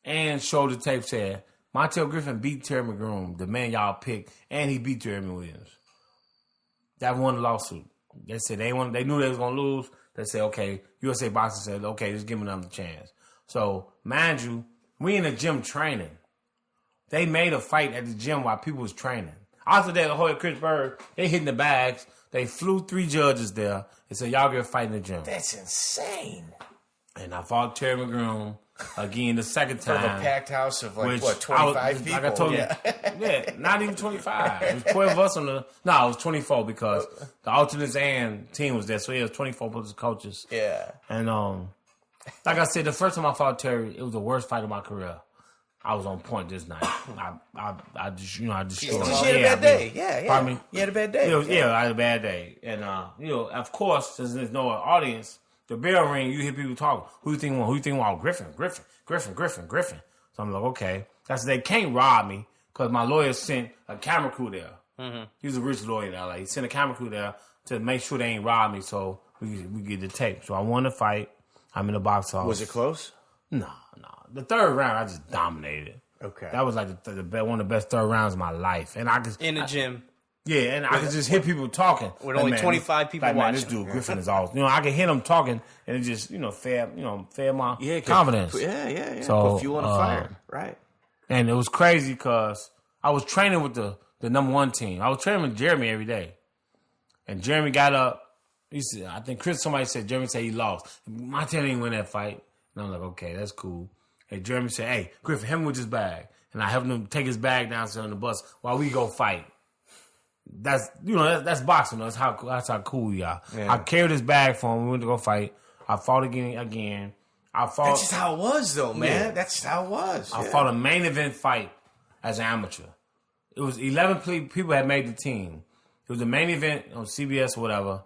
and showed the tape said Montell Griffin beat Terry McGroom, the man y'all picked, and he beat Jeremy Williams. That won the lawsuit. They said they knew they was gonna lose. They said, okay, USA Boxing said, okay, just give me another chance. So mind you, we in the gym training. They made a fight at the gym while people was training. After that, Hoya Chris Bird, they hitting the bags. They flew 3 judges there and said, y'all get a fight in the gym. That's insane. And I fought Terry McGroom again the second time. For the packed house of 25 people? Like I told you, yeah, not even 25. It was 12 of us on the, no, it was 24 because the alternates and team was there. So it was 24 plus coaches. Yeah. And like I said, the first time I fought Terry, it was the worst fight of my career. I was on point this night. I destroyed him. You had a bad day. Yeah. Pardon me? You had a bad day. I had a bad day. And, of course, since there's no audience, the bell ring, you hear people talking. Who you think won? Who you think won? Griffin. So I'm like, okay. That's they can't rob me because my lawyer sent a camera crew there. Mm-hmm. He's a rich lawyer in LA. He sent a camera crew there to make sure they ain't rob me so we get the tape. So I won the fight. I'm in the box office. Was it close? No. The third round, I just dominated. Okay. That was like one of the best third rounds of my life. And I could in the gym. Yeah, and I could just hear people talking. With only 25 people watching. Man, this dude Griffin is awesome. I could hear them talking, and it just, fed my confidence. Yeah. So, put fuel on the fire. Right. And it was crazy because I was training with the number 1 team. I was training with Jeremy every day. And Jeremy got up. He said, I think somebody said, Jeremy said he lost. Montell didn't win that fight. And I'm like, okay, that's cool. And Jeremy said, hey, Griffin, help me with his bag. And I helped him take his bag down on the bus while we go fight. That's boxing. That's how cool we are. Yeah. I carried his bag for him. We went to go fight. I fought again. That's just how it was, though, man. Yeah. That's just how it was. I fought a main event fight as an amateur. It was 11 people had made the team. It was a main event on CBS or whatever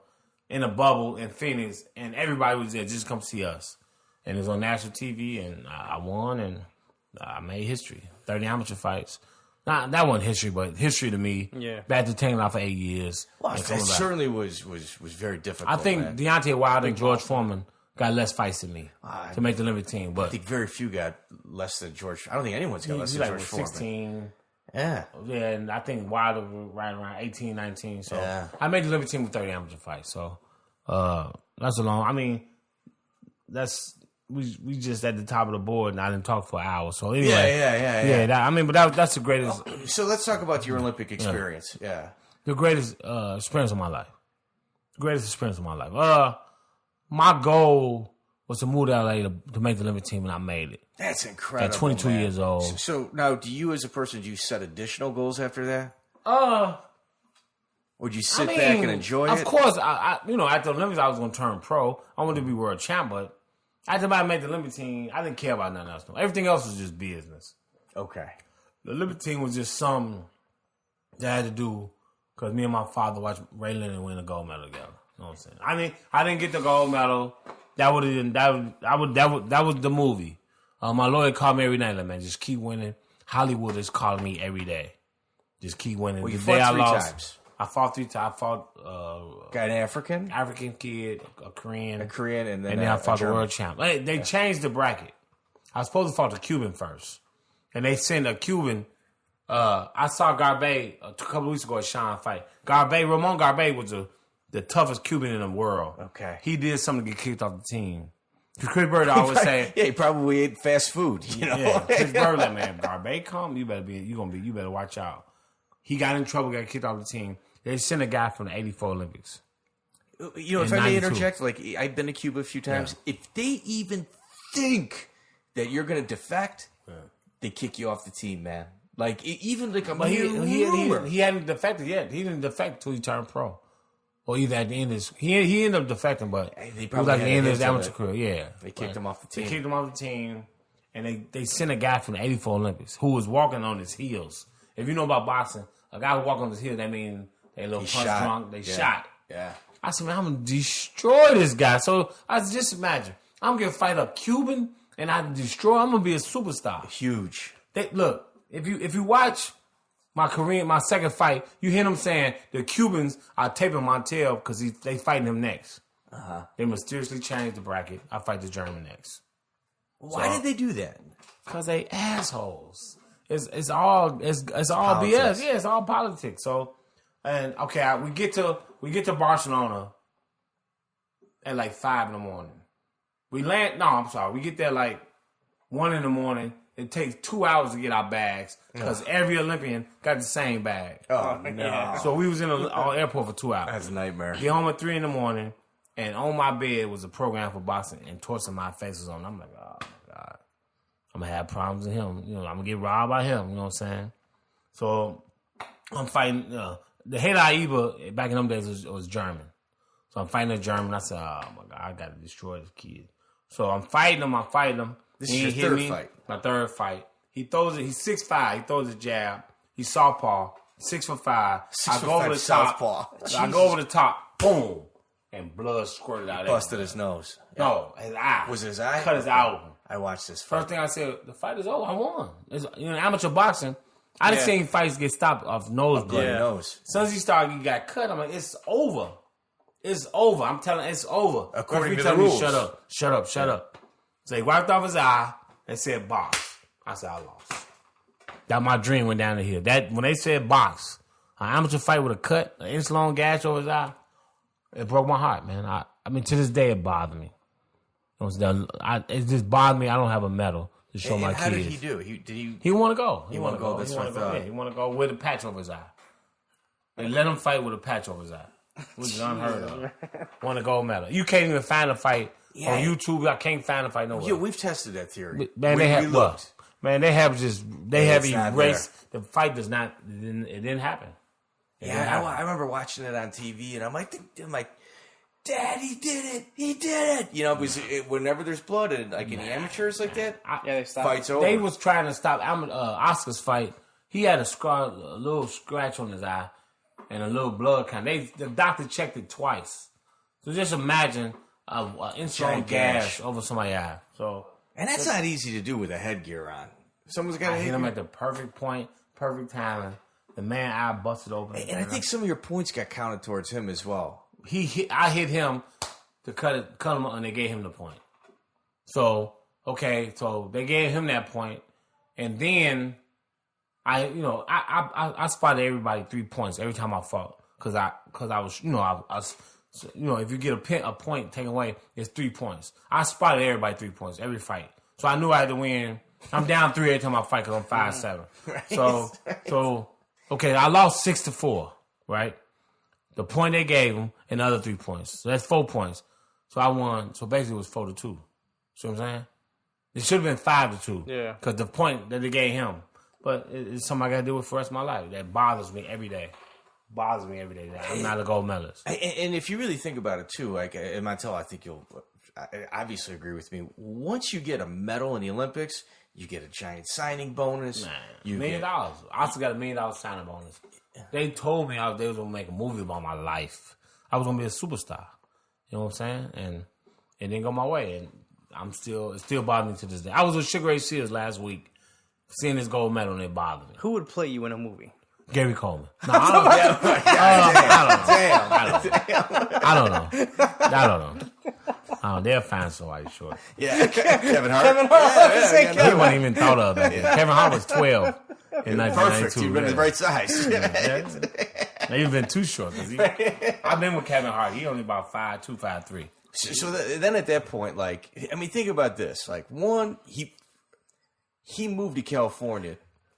in a bubble in Phoenix, and everybody was there just to come see us. And it was on national TV, and I won, and I made history. 30 amateur fights. That wasn't history, but history to me. Yeah. Back to Tanglin for 8 years. Well, that certainly was very difficult. I think Deontay Wilder and George Foreman got less fights than me to make the Olympic team. But I think very few got less than George. I don't think anyone's got less than George Foreman. 16. Yeah. Yeah, and I think Wilder was right around 18, 19. So I made the Olympic team with 30 amateur fights. So that's a long. I mean, that's. We just at the top of the board, and I didn't talk for an hour. So anyway, yeah. But that's the greatest. So let's talk about your Olympic experience. Yeah, the greatest experience of my life. My goal was to move to LA to make the Olympic team, and I made it. That's incredible. At 22 years old. So now, do you as a person, do you set additional goals after that? Would you sit back and enjoy it? Of course, at the Olympics, I was going to turn pro. I wanted to be world champ, but after I made the Olympic team, I didn't care about nothing else. Everything else was just business. Okay. The Olympic team was just something that I had to do because me and my father watched Ray Leonard win a gold medal together. You know what I'm saying? I mean, I didn't get the gold medal. That was the movie. My lawyer called me every night, like, man, just keep winning. Hollywood is calling me every day. Just keep winning. Well, you fought 3 times. I fought 3 times. I fought got an African kid, a Korean, and then I fought the world champ. They changed the bracket. I was supposed to fight the Cuban first, and they sent a Cuban. I saw Garbe a couple weeks ago at Sean fight. Ramon Garbe was the toughest Cuban in the world. Okay, he did something to get kicked off the team. Chris Bird always say, "Yeah, he probably ate fast food." You know, yeah, Chris Bird, like, man, Garbe come, you better watch out. He got in trouble, got kicked off the team. They sent a guy from the '84 Olympics. You know, if I may interject, like I've been to Cuba a few times. Yeah. If they even think that you're going to defect, they kick you off the team, man. Like even like a rumor. He hadn't defected yet. He didn't defect until he turned pro, or either at the end of his he ended up defecting, but it was like the end of his amateur career. Yeah, they kicked him off the team. They kicked him off the team, and they sent a guy from the '84 Olympics who was walking on his heels. If you know about boxing, a guy who walking on his heels, that means they a little punch drunk. They shot. Yeah. I said, man, I'm gonna destroy this guy. So I just imagine I'm gonna fight a Cuban and I destroy. I'm gonna be a superstar. Huge. Look, if you watch my second fight, you hear them saying the Cubans are taping Montell because they fighting him next. They mysteriously changed the bracket. I fight the German next. Why did they do that? Because they assholes. It's all BS. Yeah, it's all politics. So, and okay, we get to Barcelona at like 5 a.m. We land. No, I'm sorry. We get there like 1 a.m. It takes 2 hours to get our bags because every Olympian got the same bag. Oh no! So we was in an airport for 2 hours. That's a nightmare. Get home at 3 a.m. and on my bed was a program for boxing, and Torsten my face was on. I'm like, oh my God. I'm going to have problems with him. You know, I'm going to get robbed by him. You know what I'm saying? So I'm fighting. The head of Aiba back in them days was German. So I'm fighting a German. I said, oh my God, I got to destroy this kid. So I'm fighting him. This is your third fight. My third fight. He throws it. He's 6'5". He throws a jab. He's southpaw. 6'5". I go over the southpaw. top. I go over the top. Boom. And blood squirted out. Busted his nose. No, his eye. Was it his eye? Cut his eye open. I watched this fight. First thing I said, the fight is over. I won. Amateur boxing. I done seen fights get stopped off nose blood. Nose. As soon as he got cut, I'm like, it's over. It's over. I'm telling you, it's over. According to the rules. Shut up. So he wiped off his eye and said box. I said, I lost. That my dream went down the hill. That when they said box, an amateur fight with a cut, an inch-long gash over his eye, it broke my heart, man. I mean, to this day, it bothered me. It just bothered me. I don't have a medal to show my kids. How did he do? He want to go. He want to go. That's what I thought. Yeah, he want to go with a patch over his eye. They let him fight with a patch over his eye, which is unheard of. Want a gold medal. You can't even find a fight on YouTube. I can't find a fight nowhere. Yeah, we've tested that theory. Man, they have looked. Man, they have erased. The fight does not. It didn't happen. I remember watching it on TV, and I'm like, Dad, he did it. You know, because whenever there's blood in the amateurs like that, they stop. Fight's over. They was trying to stop Oscar's fight. He had a little scratch on his eye and a little blood the doctor checked it twice. So just imagine an inch-long gash over somebody's eye. And that's not easy to do with a headgear on. Someone's got to hit him at the perfect point, perfect timing. The man eye busted open. And I think some of your points got counted towards him as well. I hit him to cut him and they gave him the point. So they gave him that point, and then I spotted everybody 3 points every time I fought because I was if you get a point taken away, it's 3 points. I spotted everybody 3 points every fight, so I knew I had to win. I'm down 3 every time I fight because I'm 5'7". Right. I lost 6-4, right? The point they gave him, and the other 3 points. So that's 4 points. So I won. So basically it was 4-2. See what I'm saying? It should have been 5-2. Yeah. Because the point that they gave him. But it's something I got to deal with for the rest of my life. That bothers me every day. bothers me every day. That I'm not a gold medalist. And if you really think about it too, like Montell, I think you'll obviously agree with me. Once you get a medal in the Olympics, you get a giant signing bonus. $1 million. I also got $1 million signing bonus. They told me they was gonna make a movie about my life. I was gonna be a superstar. You know what I'm saying? And it didn't go my way, and it still bothers me to this day. I was with Sugar Ray Sears last week, seeing this gold medal, and it bothered me. Who would play you in a movie? Gary Coleman. No, I don't know. They'll find somebody short. Yeah, Kevin Hart. He wasn't even thought of that. Yeah. Kevin Hart was 12 in 1992. Perfect. You've been the right size. Now, you've been too short. I've been with Kevin Hart. He only about 5'2", 5'3". So then at that point, like, I mean, think about this. Like, one, he moved to California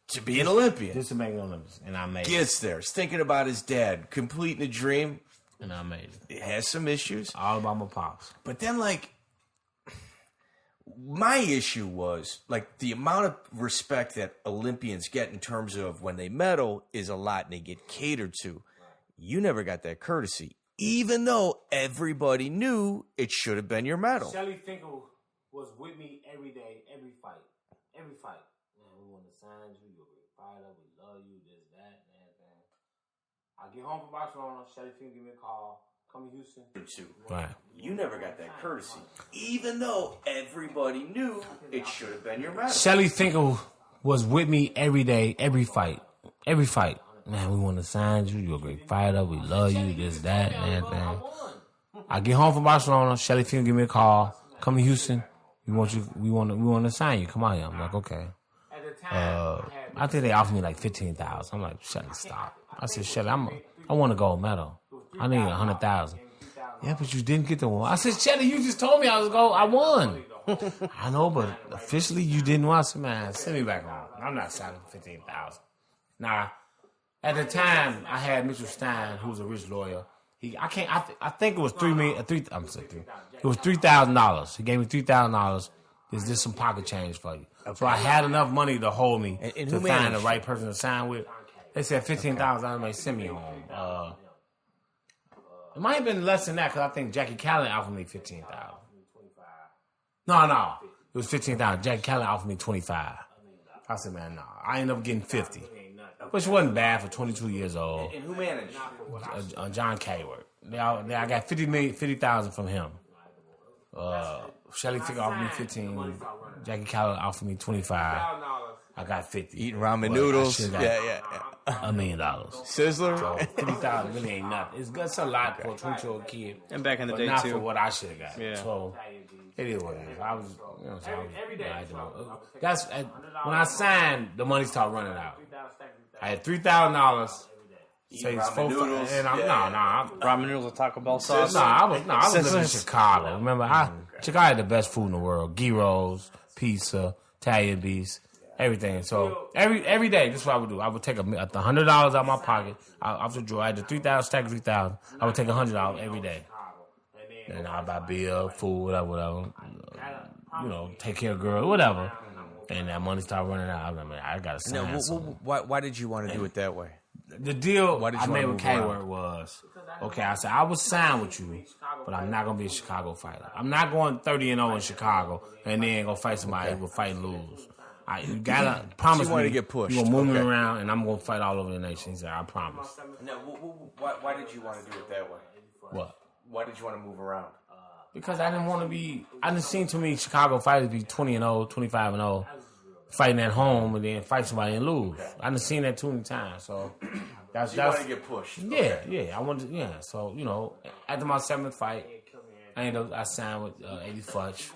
to be an Olympian. Just to make an Olympics, and I made it. Gets there. He's thinking about his dad, completing a dream. And I made it. It has some issues. All about my pops. But then, like, my issue was, like, the amount of respect that Olympians get in terms of when they medal is a lot and they get catered to. You never got that courtesy, even though everybody knew it should have been your medal. Shelly Finkel was with me every day, every fight. Every fight. Man, we want to sign you. You're a great fighter. We love you. This, that, and everything. I get home from Barcelona. Shelly Finkel give me a call. Come to Houston. Right. You never got that courtesy, even though everybody knew it should have been your medal. Shelly Finkel was with me every day, every fight. Every fight. Man, we want to sign you. You're a great fighter. We love you. This, that, and everything. I get home from Barcelona. Shelly Finkel give me a call. Come to Houston. We want to sign you. Come on here. I'm like, okay. I think they offered me like $15,000. I'm like, Shelly, stop. I said, Shelly, I want a gold medal. I need $100,000. Yeah, but you didn't get the one. I said, Shelly, you just told me I won. I know, but officially you didn't want to. Man, send me back home. I'm not signing for $15,000. Nah. At the time, I had Mitchell Stein, who was a rich lawyer. I think it was it was $3,000. He gave me $3,000. There's just some pocket change for you. Okay. So I had enough money to hold me to find the right person to sign with. They said $15,000 may send me home. It might have been less than that because I think Jackie Callan offered me $15,000. No, it was $15,000. Jackie Callan offered me $25,000. I said, man, no, I ended up getting $50,000. Which wasn't bad for 22 years old. And who managed? John Kayward. I got $50,000 from him. Shelly Finkel offered me $15,000. Jackie Callan offered me $25,000. I got $50,000. Eating ramen noodles. Yeah. $1 million. Sizzler. So $50,000 really ain't nothing. It's a lot for a 22-year-old kid. And back in the day not too. For what I should have got. Yeah. So it is what it is. I was, that's when I signed. The money started running out. I had $3,000. Say it's noodles. And Ramen noodles with Taco Bell sauce. I was living in Chicago. Remember, Chicago had the best food in the world: gyros, pizza, Italian beefs, everything. So every day, this is what I would do. I would take $100 out of my pocket. Off the drawer, I had the $3,000 stack of $3,000. I would take $100 every day, and I'd buy beer, food, whatever. Take care of girl, whatever. And that money started running out. I mean, I got to sign something. Why did you want to do it that way? The deal I made with Kayward was, okay, I said, I will sign with you, but I'm not going to be a Chicago fighter. I'm not going 30-0 in Chicago and then go fight somebody who will fight and lose. You got to promise me to get pushed. You're going to move me around and I'm going to fight all over the nation. He said, I promise. Now, why did you want to do it that way? What? Why did you want to move around? Because I didn't seen too many Chicago fighters be 20-0, 25-0, fighting at home and then fight somebody and lose. I done seen that too many times. So that's you want to get pushed. Yeah. I wanted to, So, after my 7th fight, I signed with Eddie Futch.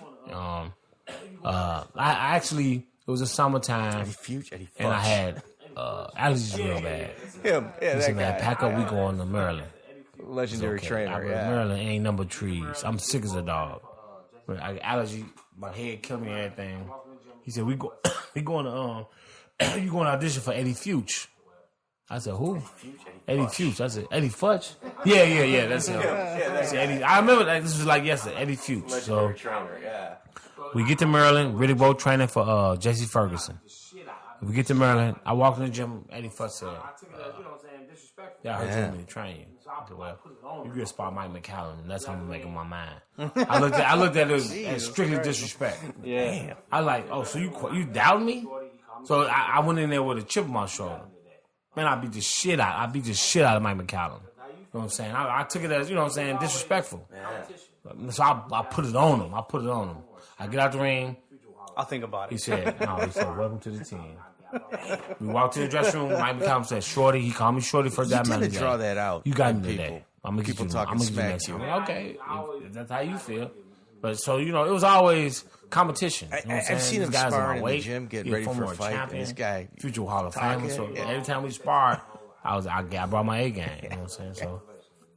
It was the summertime. Eddie Futch. And I had allergies real bad. He said, man, pack up, we going to Maryland. Legendary trainer. I go to Maryland, ain't number trees. I'm sick as a dog. I got allergy, my head killed me and everything. He said, we going to you going to audition for Eddie Futch. I said, who? Eddie Futch. I said, Eddie Futch? Yeah, that's him. Eddie, I remember that this was like yesterday, Eddie Futch. Legendary trainer, yeah. We get to Maryland, Riddick Bowe training for Jesse Ferguson. If we get to Maryland, I walked in the gym. Eddie Fuss said, "Yeah, I heard you want me to train you." I said, "Well, you get spot Mike McCallum, and that's how I'm making my mind." I looked at it as strictly disrespect. Yeah. I like, oh, so you doubt me? So I went in there with a chip on my shoulder. Man, I beat the shit out of Mike McCallum. You know what I'm saying? I took it as, you know what I'm saying, disrespectful. So I put it on him. I get out the ring. I'll think about it. He said, welcome to the team. We walked to the dressing room. Mike McCallum said, Shorty. He called me Shorty for that tend matter. to draw that out. You got in me today. I'm gonna people get you. talking I'm gonna smack get you to next you. time. Okay, if that's how you feel. But so it was always competition. You know what I'm I've seen These him guys sparring my in the weight. gym, getting He ready for a former fight. And champion, this guy, future Hall of Famer. So every time we sparred, I brought my A game. You know what I'm saying? So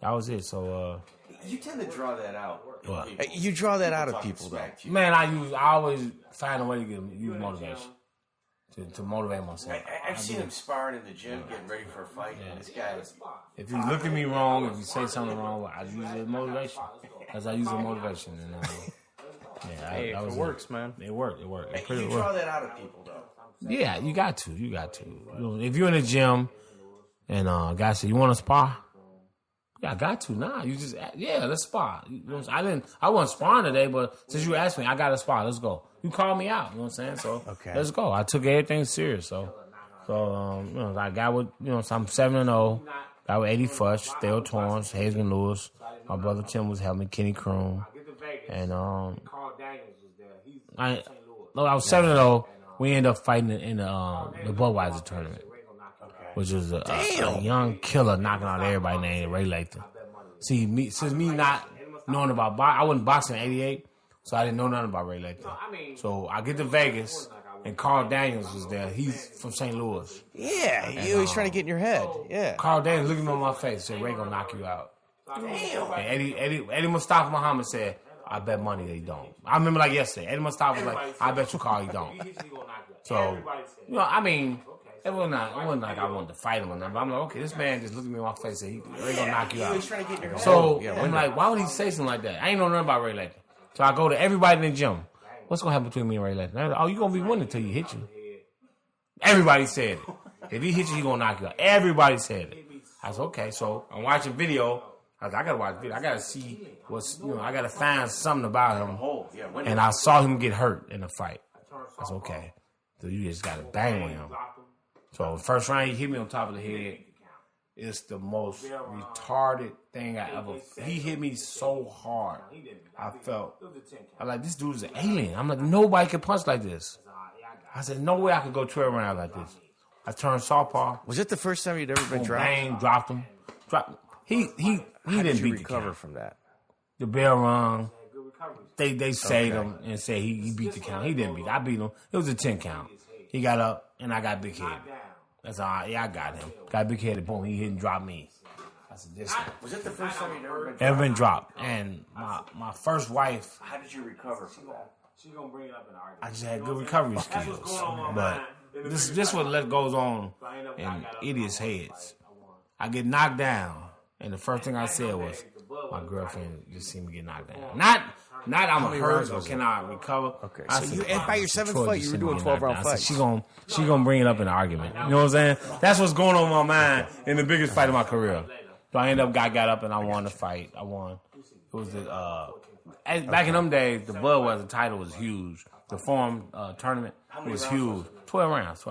that was it. So you tend to draw that out. what? You draw that out of people, though. Man, I always find a way to use motivation to motivate myself. I've seen him sparring in the gym, getting ready for a fight. And this guy is. If you look at me wrong, if you say something wrong, I use it as motivation. As I use it as motivation. And, Hey, it works, man. It worked. You draw that out of people, though. Yeah, you got to. If you're in the gym and guy said, "You want to spar?" Yeah, I got to. Nah, you just let's spar. I wasn't sparring today, but since you asked me, I got to spar. Let's go. You called me out. You know what I'm saying? So let's go. I took everything serious. So I got with so I'm 7-0. Got with Eddie Fush, Theo Torrance, Hazeman Lewis. My brother Tim was helping me, Kenny Kroon, and I was 7-0. We ended up fighting in the Budweiser tournament, which was a young killer knocking out everybody named Ray Lathan. See, since me not knowing about boxing, I wasn't boxing in '88, so I didn't know nothing about Ray Lathan. So I get to Vegas, and Carl Daniels was there. He's from St. Louis. Yeah, he was trying to get in your head. Yeah. Carl Daniels looked at me on my face and said, Ray gonna knock you out. Damn. And Eddie Mustafa Muhammad said, I bet money they don't. I remember like yesterday. Eddie Mustafa was like, I bet you Carl he don't. So, it wasn't like I wanted to fight him or nothing. But I'm like, okay, this man just looked at me in my face and said, Ray gonna knock you out. So I'm like, why would he say something like that? I ain't know nothing about Ray Lathan. So I go to everybody in the gym. What's gonna happen between me and Ray Lathan? Like, oh, you gonna be winning until he hit you. Everybody said it. If he hit you, he gonna knock you out. Everybody said it. I said, okay. So I'm watching video. I gotta watch video. I gotta see I gotta find something about him. And I saw him get hurt in the fight. I said, okay. So you just gotta bang on him. So the first round he hit me on top of the head. It's the most retarded thing I ever. He hit me so hard. I like, this dude is an alien. I'm like, nobody can punch like this. I said, no way I could go 12 rounds like this. I turned southpaw. Was it the first time you'd ever been dropped? Bang, dropped him. He didn't beat the count. From that? The bell rung. They saved him and said he beat the count. He didn't beat. I beat him. It was a 10 count. He got up and I got big headed. That's all right. Yeah, I got him. Got big headed. Boom. He didn't drop me. I said, this one. Was it the first time you'd ever been dropped? And my first wife. How did you recover from that? I just had good recovery skills. But this what goes on in idiots' heads. I get knocked down, and the first thing I said was, my girlfriend just seen me get knocked down. Not I'm hurt or can I recover. Okay, so by your 7th fight, you were doing 12-round fights. She gonna bring it up in an argument. You know what I'm saying? That's what's going on in my mind in the biggest fight of my career. So I ended up got up and I won the fight. I won. It was back in them days, the Budweiser title was huge. The Forum tournament was huge. 12 rounds.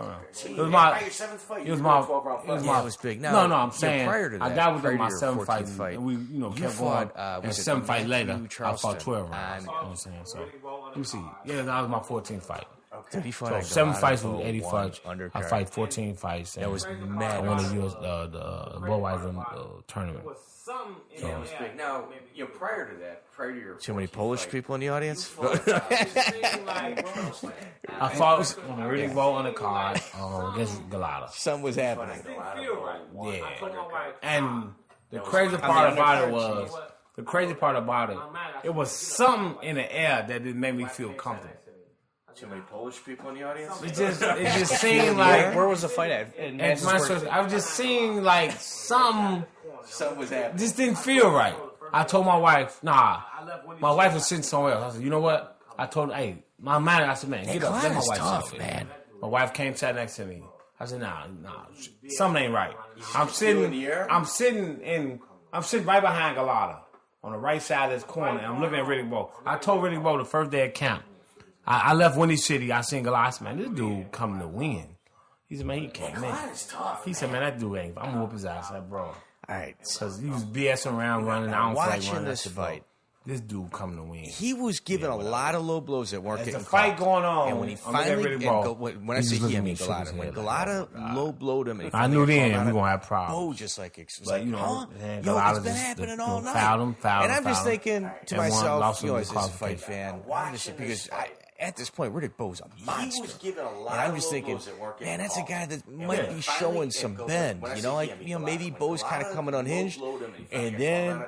It was my 7th fight. It was big. No, I'm saying prior to that, I got within my 7th fight. And we kept going. And 7 fights later, I fought 12 rounds. You know what I'm saying? So let me see. Yeah, that was my 14th fight. Okay. So 7 fights with Eddie Fudge. I fight 14 fights. That was mad. I won the Budweiser tournament. So, now, prior to your too many Polish people in the audience. I fought on a really low undercard against Galata. Something was happening. Yeah, and the crazy part about it was something in the air that didn't make me feel comfortable. Too many Polish people in the audience. It just seemed like where was the fight at? I was just seeing like something was happening. Just didn't feel right. I told my wife, nah. My wife was sitting somewhere else. I said, you know what? I told her, hey, my manager, I said, man, get up. Let my wife tough, sit man. My wife came sat next to me. I said, nah, something ain't right. I'm sitting right behind Galata on the right side of this corner, and I'm looking at Riddick Bowe. I told Riddick Bowe the first day at camp. I left Windy City. I seen Galata. I said, man, this dude coming to win. He said, man, he can't, man. He said, man, that dude ain't. I'm gonna whoop his ass. I said, bro. All right. Because he was BSing around running. I don't feel like Watching running. this fight. This dude coming to win. He was giving a lot of low blows that weren't There's getting a fight caught. going on. And when he finally, when I say he, I mean Galata. When Galata low blowed him, and I knew then we gonna have problems. Bowe just like, But you know, yo, it's been happening all night. Fouled him. And I'm just thinking to myself, you know, as a fight fan, because at this point, Riddick Bowe's a monster. He was giving a lot and I'm just thinking, man, that's a guy that might be showing some bend. You know, like, you know, maybe Bowe's kind of coming unhinged, and then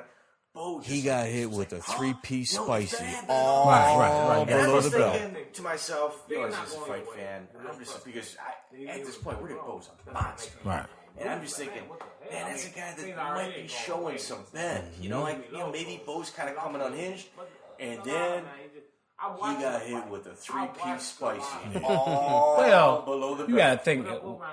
he got hit with a 3-piece spicy all right. below the belt. To myself, you know, as a fight fan, I'm just because at this point, Riddick Bowe's a monster. Right. And I'm just thinking, man, that's a guy that might be showing some bend. You know, like, you know, maybe Bowe's kind of coming unhinged, and then he got hit with a 3-piece spicy all below the belt. You gotta think,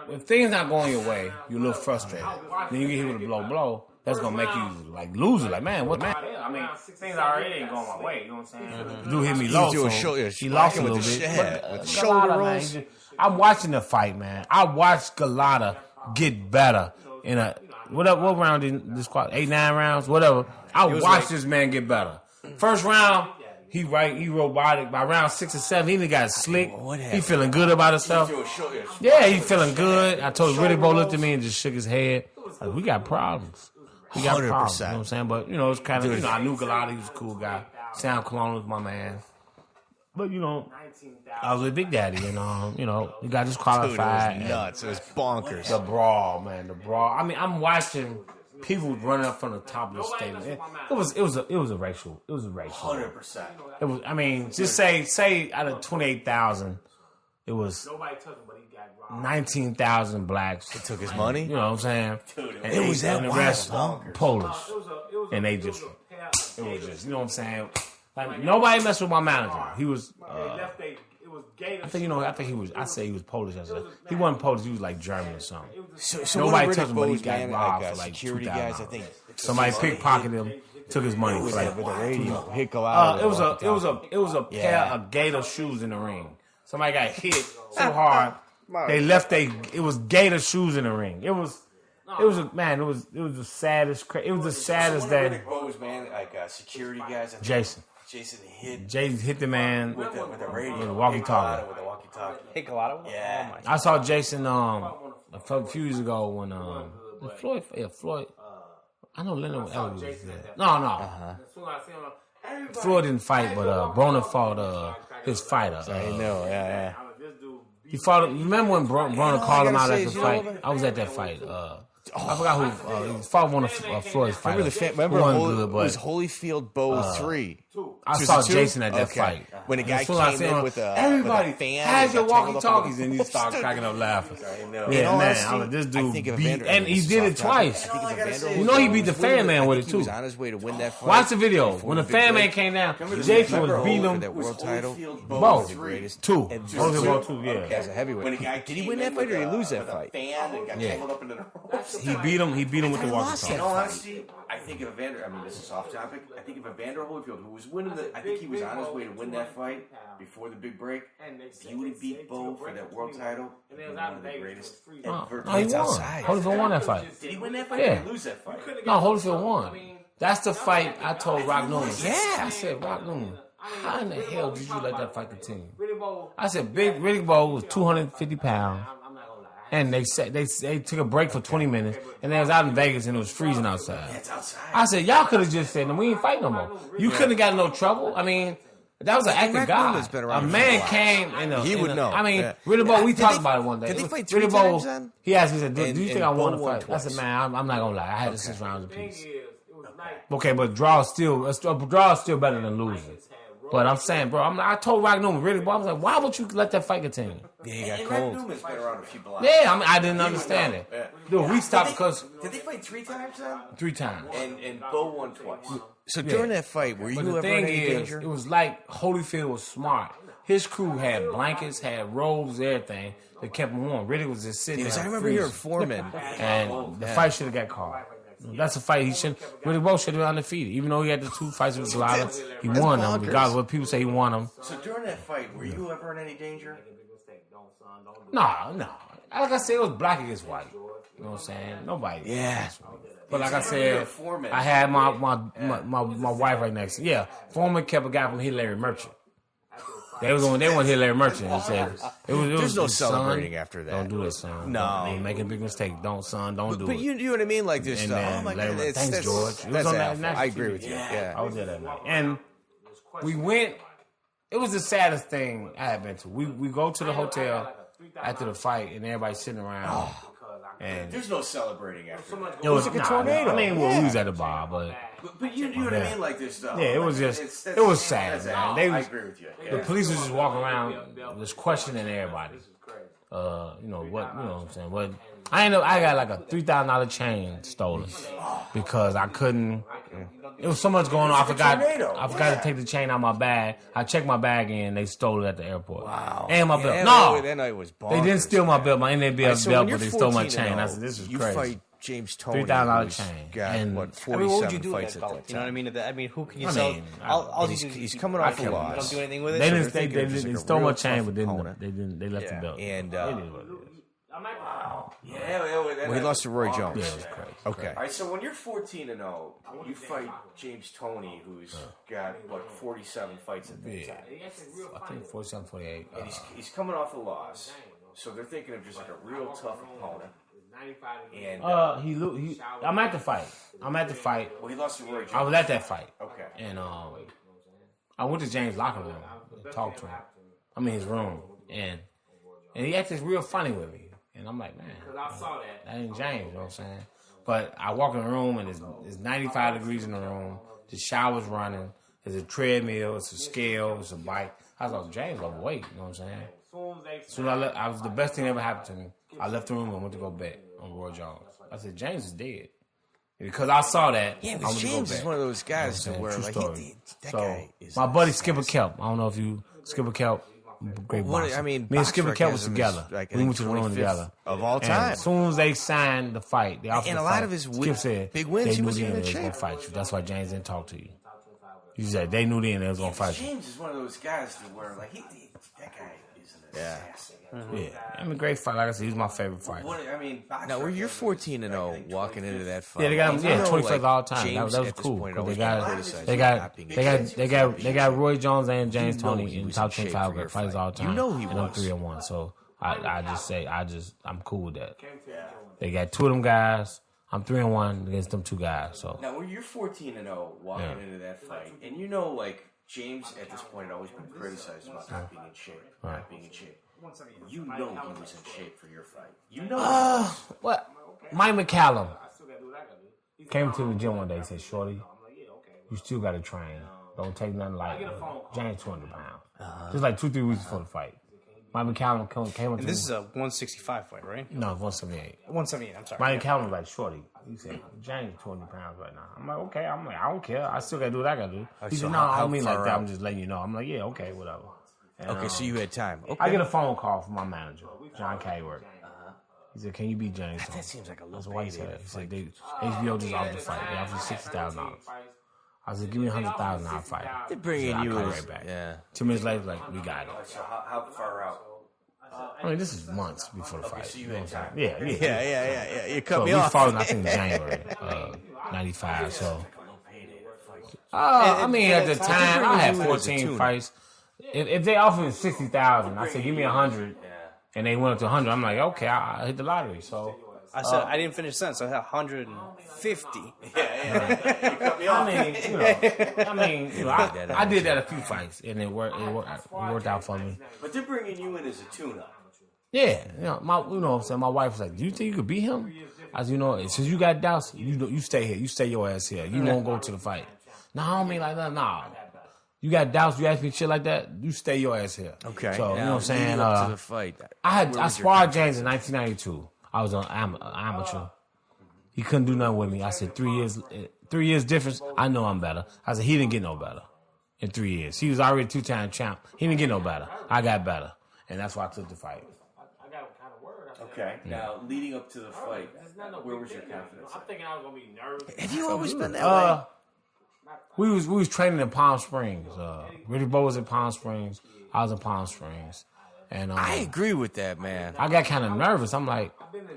if things not going your way, you're a little frustrated. Then you get hit with a blow. That's gonna make you like lose it. Like, man, what man? I mean, things already ain't going my way. You know what I'm saying? Dude hit me low, so he lost a little bit. But shoulder rolls. I'm watching the fight, man. I watched Galata get better in a what round did this squad? 8-9 rounds, whatever. I watched this man get better. First round, he robotic. By round 6 or 7, he even got slick. He feeling good about himself. Yeah, he feeling good. I told Riddick Bowe looked at me and just shook his head. Like, we got problems. We got 100%. problems. You know what I'm saying? But, you know, it's kind of, you know, I knew Galata. He was a cool guy. Sam Colon was my man. But, you know, I was with Big Daddy, and, you know, he got disqualified. Dude, it was nuts. It was bonkers. The brawl, man. The brawl. I mean, I'm watching people running up from the top of the stadium. It was a racial. It was a racial. 100%. It was. I mean, just say out of 28,000, it was 19,000 blacks. He took his money. You know what I'm saying? And it was that and the wild. rest Polish, and they just it was just, you know what I'm saying? Like, nobody messed with my manager. He was. I think he was. I say he was Polish. He wasn't Polish. He was like German or something. So nobody touched him, but he got robbed like, for like security guys. I think somebody pickpocketed him, took his money. with Like, the radio. Hit go it was a pair of Gator shoes in the ring. Somebody got hit so hard they left. It was Gator shoes in the ring. It was the saddest. It was the saddest day. Riddick Bowe's, man, like security guys. Jason hit the man with the radio, with the walkie-talkie. Hit Galata? Yeah. I saw Jason a few years ago when Floyd. I know Leonard Ellis was there. No. Floyd didn't fight, but Broner fought his fighter. I know. Yeah. He fought. Remember when Broner called him out at the fight? I was at that fight. I forgot who he fought one of Floyd's fighters. Remember it was Holyfield Bowe 3. I saw Jason at that fight. When a guy came in with a everybody fan. has your walkie-talkies, and you start cracking up laughing. Yeah, man. I was like, this dude beat, and he did it twice. You know he beat the Fan Man with it too. He was on his way to win that fight. Watch the video. When the Fan Man came down, Jason was beating him. That world title. Both. The greatest. Two. Holyfield 2, yeah. As a heavyweight. Did he win that fight or did he lose that fight? Yeah. He beat him with the walkie-talkie. In all honesty, I think of Evander. I mean, this is off topic. I think of Evander Holyfield, who was winning the. I think he was on his way to win that fight before the big break. He would have beat Bowe for that world title. One of the greatest ever. He won. Holyfield won that fight. Did he win that fight? Yeah. Or did he lose that fight? No, Holyfield won. That's the fight I told Rock Newman. Yeah. I said, Rock Newman, how in the hell did you let that fight continue? I said, Riddick Bowe was 250 pounds. And they took a break for 20 minutes, and they was out in Vegas, and it was freezing outside. I said, y'all could have just said, no, we ain't fight no more. You couldn't have got no trouble. I mean, that was an act of God. A man came in a... He would know. I mean, Riddick Bowe, we talked about it one day. Did they fight 3 times then? He asked me, do you think I won the Bowe won fight? I said, twice. man, I'm not going to lie. I had it 6 rounds apiece. Okay, but draw is still better than losing. But I'm saying, bro, I told Rock Newman, really, bro, I was like, why would you let that fight continue? Yeah, he got cold. Rock Newman's been around a few blocks. Yeah, I mean, I didn't understand it. Yeah. Dude, we stopped because... Did they fight 3 times then? 3 times. And Bo won twice. So during that fight, were you ever in any danger? It was like Holyfield was smart. His crew had blankets, had robes, everything that kept him warm. Really was just sitting there. I remember hearing Foreman. And the fight should have got called. That's a fight he should. Really, Bo should have been undefeated. Even though he had the 2 fights with Galata, he won them. Regardless of what people say, he won them. So during that fight, were you ever in any danger? No. Like I said, it was black against white. You know what I'm saying? Nobody. Yeah. But like I said, I had my wife right next to me. Yeah, Foreman kept a guy from Hillary Merchant. They want Hillary Merchant. He said, There's no celebrating after that. Don't do that, son. No. You're making a big mistake. Don't do it. But you know what I mean? Like this stuff. Oh my God. Thanks, George. It was on that I agree with you. Yeah. I was there that night. And we went, it was the saddest thing I had been to. We go to the hotel after the fight and everybody's sitting around. And there's no celebrating after that. It was like a tornado. I mean, we was at the bar, but you know what I mean? Like this stuff. Yeah, it was just, it was sad, man. I agree with you. The police was just walking around, just questioning everybody. You know what I'm saying? But I got like a $3,000 chain stolen because I couldn't. It was so much going on. I forgot to take the chain out of my bag. I checked my bag in. They stole it at the airport. Wow. And my belt. That night was bonkers. They didn't steal my belt. My NABF belt, but they stole my chain. I said, this is you crazy. Fight James Tony. $3,000 chain. Got and, what? 47 what would you do fights with at that that time. You know what I mean? Who can you sell? He's coming off a loss. Don't do anything with it. They stole my chain, but they left the belt. And Wow. well, he lost to Roy Jones. Yeah, it was crazy. Okay. All right, so when you're 14-0, you fight James Toney, who's got, 47 fights at the time. I think 47, 48. And he's coming off a loss, so they're thinking of just like a real tough opponent. And I'm at the fight. well, he lost to Roy Jones. I was at that fight. Okay. And I went to James' locker room and talked to him. I mean, his room. And he acted real funny with me. And I'm like, man, that ain't James, you know what I'm saying? But I walk in the room and it's 95 degrees in the room. The shower's running. There's a treadmill. It's a scale. It's a bike. I was like, James overweight, you know what I'm saying? So I was the best thing that ever happened to me. I left the room and went to go bet on Roy Jones. I said, James is dead. Because I saw that. Yeah, but James is one of those guys to where like that guy is. My buddy Skipper Kelp. I don't know if Skipper Kelp. Great boxer. I mean, me and Skipper Kelp was together. Like, we went to the room together of all time. And as soon as they signed the fight, and a lot of his big wins, he was in the going to fight you. That's why James didn't talk to you. He said they knew then they was going to fight you. James is one of those guys to where like that guy is an assassin. Yeah, I mean, great fight. Like I said, he's my favorite fighter. Now, where you're 14-0 walking into that fight, yeah, they got him. 25 all the time. That was cool. They got Roy Jones and James Toney in top 25 fighters all the time. You know he and I'm was 3-1. So I'm cool with that. They got 2 of them guys. I'm 3-1 against them 2 guys. So now, when you're 14-0 walking into that fight, and like James at this point had always been criticized about not being in shape, You know he was in shape for your fight. You know. What? Mike McCallum came to the gym one day and said, "Shorty, you still got to train. Don't take nothing light. James 200 pounds. Just like 2-3 weeks before the fight." Mike McCallum came and this is a 165 fight, right? No, 178. 178. I'm sorry. Mike McCallum was like, "Shorty," he said, "James 200 pounds right now." I'm like, "Okay." I don't care. I still got to do what I got to do. He said, "No, I don't mean like that. I'm just letting you know." I'm like, "Yeah, okay, whatever." And, okay, so you had time. Okay. I get a phone call from my manager, John Kayworth. He said, "Can you beat James?" That seems like a little. That's what he said. He said, HBO just offered the fight. They offered $60,000. I said, "Give me $100,000 fight." They're bringing you right back. Yeah. 2 minutes later, like, we got it. So how far out? I mean, this is months before the fight. So you had time. Yeah. You cut me we off. fought, I think, in January, 95. So, I mean, at the time, I had 14 fights. If they offered me 60,000, I said, "Give me 100," and they went up to 100. I'm like, okay, I hit the lottery. So I said I didn't finish the sentence. So I had 150. You cut me off. I did that a few fights, and it worked out for me. But they're bringing you in as a tune-up. Yeah, what I'm saying. My wife was like, "Do you think you could beat him?" I said, since you got doubts, you stay here. You stay your ass here. You won't go to the fight. No, I don't mean like that. Nah. You got doubts, you ask me shit like that, you stay your ass here. Okay. So, you know what I'm saying? Leading up to the fight. I sparred James in 1992. I was an amateur. He couldn't do nothing with me. I said 3 years difference. I know I'm better. I said he didn't get no better in 3 years. He was already 2-time champ. He didn't get no better. I got better, and that's why I took the fight. I got kind of word. Okay. Now, leading up to the fight, where was your confidence? I'm thinking I was gonna be nervous. Have you always been that way? We was training in Palm Springs. Ricky Bo was in Palm Springs. I was in Palm Springs. And I agree with that, man. I got kind of nervous. I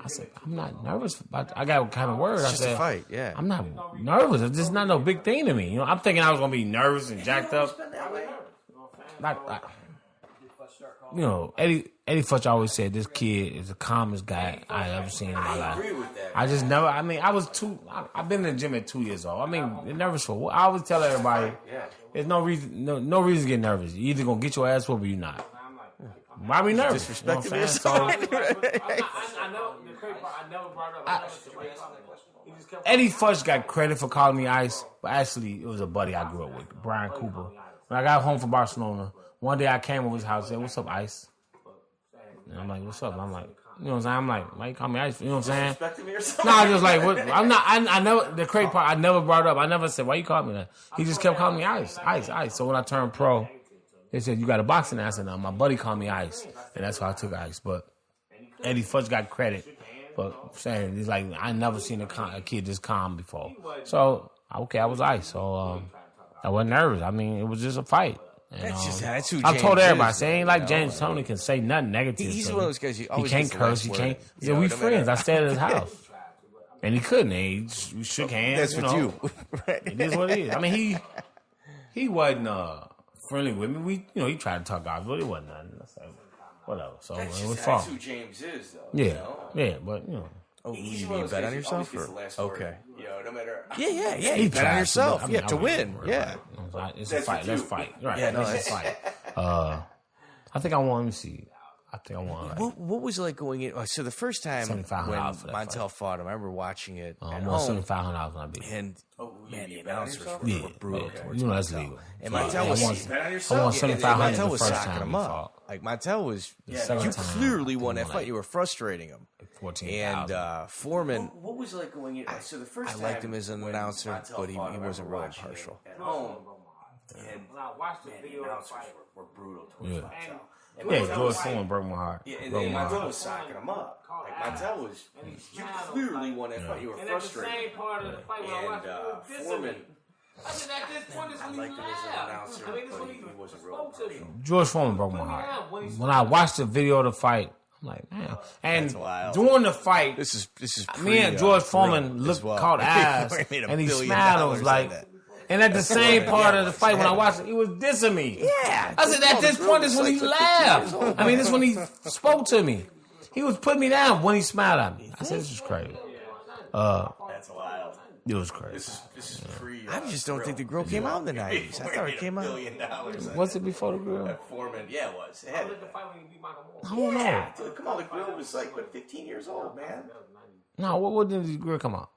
said, I'm not nervous. I got kind of worried. It's I just said, a fight, yeah. I'm not nervous. It's just not no big thing to me. You know, I'm thinking I was gonna be nervous and jacked up. You know, Eddie Futch always said this kid is the calmest guy I ever seen in my life. I agree with that. I just never. I mean, I've been in the gym at 2 years old. I mean, nervous for what? I always tell everybody, there's no reason to get nervous. You either gonna get your ass whooped or you not. Why be nervous? Disrespecting you know yourself. I know the crazy part. I never brought up. Eddie Futch got credit for calling me Ice, but actually it was a buddy I grew up with, Brian Cooper. When I got home from Barcelona, one day I came over his house and said, "What's up, Ice?" And I'm like, "What's up?" And I'm like, you know what I'm saying? I'm like, "Why you call me Ice?" You know what I'm saying? No, I just like, what? I'm not. I never. The crazy part, I never brought up. I never said, "Why you call me that?" He just kept calling me Ice, Ice, Ice. So when I turned pro, they said, "You got a boxing?" I said, "No." My buddy called me Ice, and that's why I took Ice. But Eddie Futch got credit for saying, it's like, I never seen a kid this calm before. So, okay, I was Ice. So, I wasn't nervous. I mean, it was just a fight. And, That's who I James told everybody, is, say, ain't like James Tony can say nothing negative. He's so one of those guys. He always can't gets the curse. He last can't. word. Yeah, So we no matter- friends. I stayed at his house. And he couldn't. We shook hands. That's with you. Right. It is what it is. I mean, he wasn't friendly with me. He tried to talk out, but it wasn't nothing. That's like, whatever. So it was fun. That's who James is, though. Yeah, You know? yeah, but Oh, He's you one of mean those bet guys on who yourself? always gets the last word. Okay. You know, no matter. Yeah. he You bet on tried yourself. I mean, Yeah, I to wasn't win. worried Yeah. about it. It's a That's fight. what Let's you- fight. Right. Yeah, no, Let's fight. I think I won. Let me see. I think I won. Like, What was it like going in? So the first time when $7,500 for that Montell fought him, I remember watching it I at won home. $7,500 when I beat him. And man, the announcers were Yeah, brutal yeah. towards You know that's Montell. legal. And So, Montell I was won Bet on I yourself. won $7,500 Montell the was first socking time him we up. fought. Like Montell was, second you time, clearly I won that think, fight. like You were frustrating him. 14,000. And Foreman, What was it like going in? So the first I time liked him as an when announcer, Montell but he fought him, I wasn't remember really watching it partial. At home, and I watched the the announcers were brutal towards Yeah. Montell. Yeah, George Foreman broke my heart. Yeah, and Broke my Montell heart. was socking him up. Like Montell was, you clearly won that fight. You were frustrated. part of the fight And Foreman, I mean, at this point, it's I liked him as an announcer, but he wasn't real partial. George Foreman broke my heart. When I watched the video of the fight, I'm like, man. And That's wild. during the fight, This is me and George Foreman as looked, well. caught eyes, He made $1 and he billion smiled and was on like, that. and at the same part of the fight, when I watched it, he was dissing me. Yeah. I said, at this point, this when he laughed. I mean, this when he spoke to me. He was putting me down when he smiled at me. I said, this is crazy. That's wild. It was crazy. This is pre. I just don't think the girl came out in the 90s. I thought it came out. $1 billion. Was it before the grill? Foreman, yeah, it was. It had it. I don't know. Dude, come on, the grill was like, 15 years old, man. No, what did the grill come out?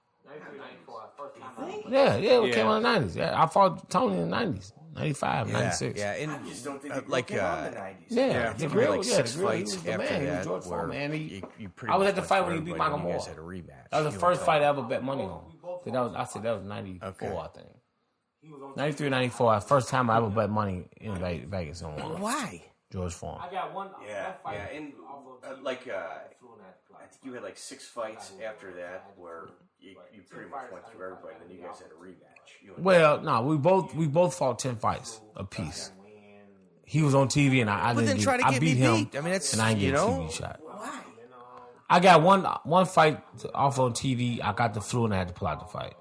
Yeah, it came out in the 90s. Yeah, I fought Tony in the 90s. 95, 96. Yeah, and I just don't think the grill like came out in the 90s. Yeah, I the think grill, like yeah, 6 the grill, he fights was the after man. He was that George where Foreman, and you pretty I was much at the went fight for when he beat everybody Michael when you Moore. guys had a rematch. That was the You first and fight I ever bet money on. I said that was 94, Okay. I think. 93, 94, first time I ever bet money in Vegas on one. Why? George Foreman. Yeah, and I think you had like 6 fights after that where you pretty much went through everybody, and then you guys had a rematch. Well, no, we both fought 10 fights apiece. He was on TV and I But didn't then try to I get beat me him beat. I mean, that's, and I didn't you get a know. TV shot. Why? I got one fight off on TV. I got the flu and I had to pull out the fight.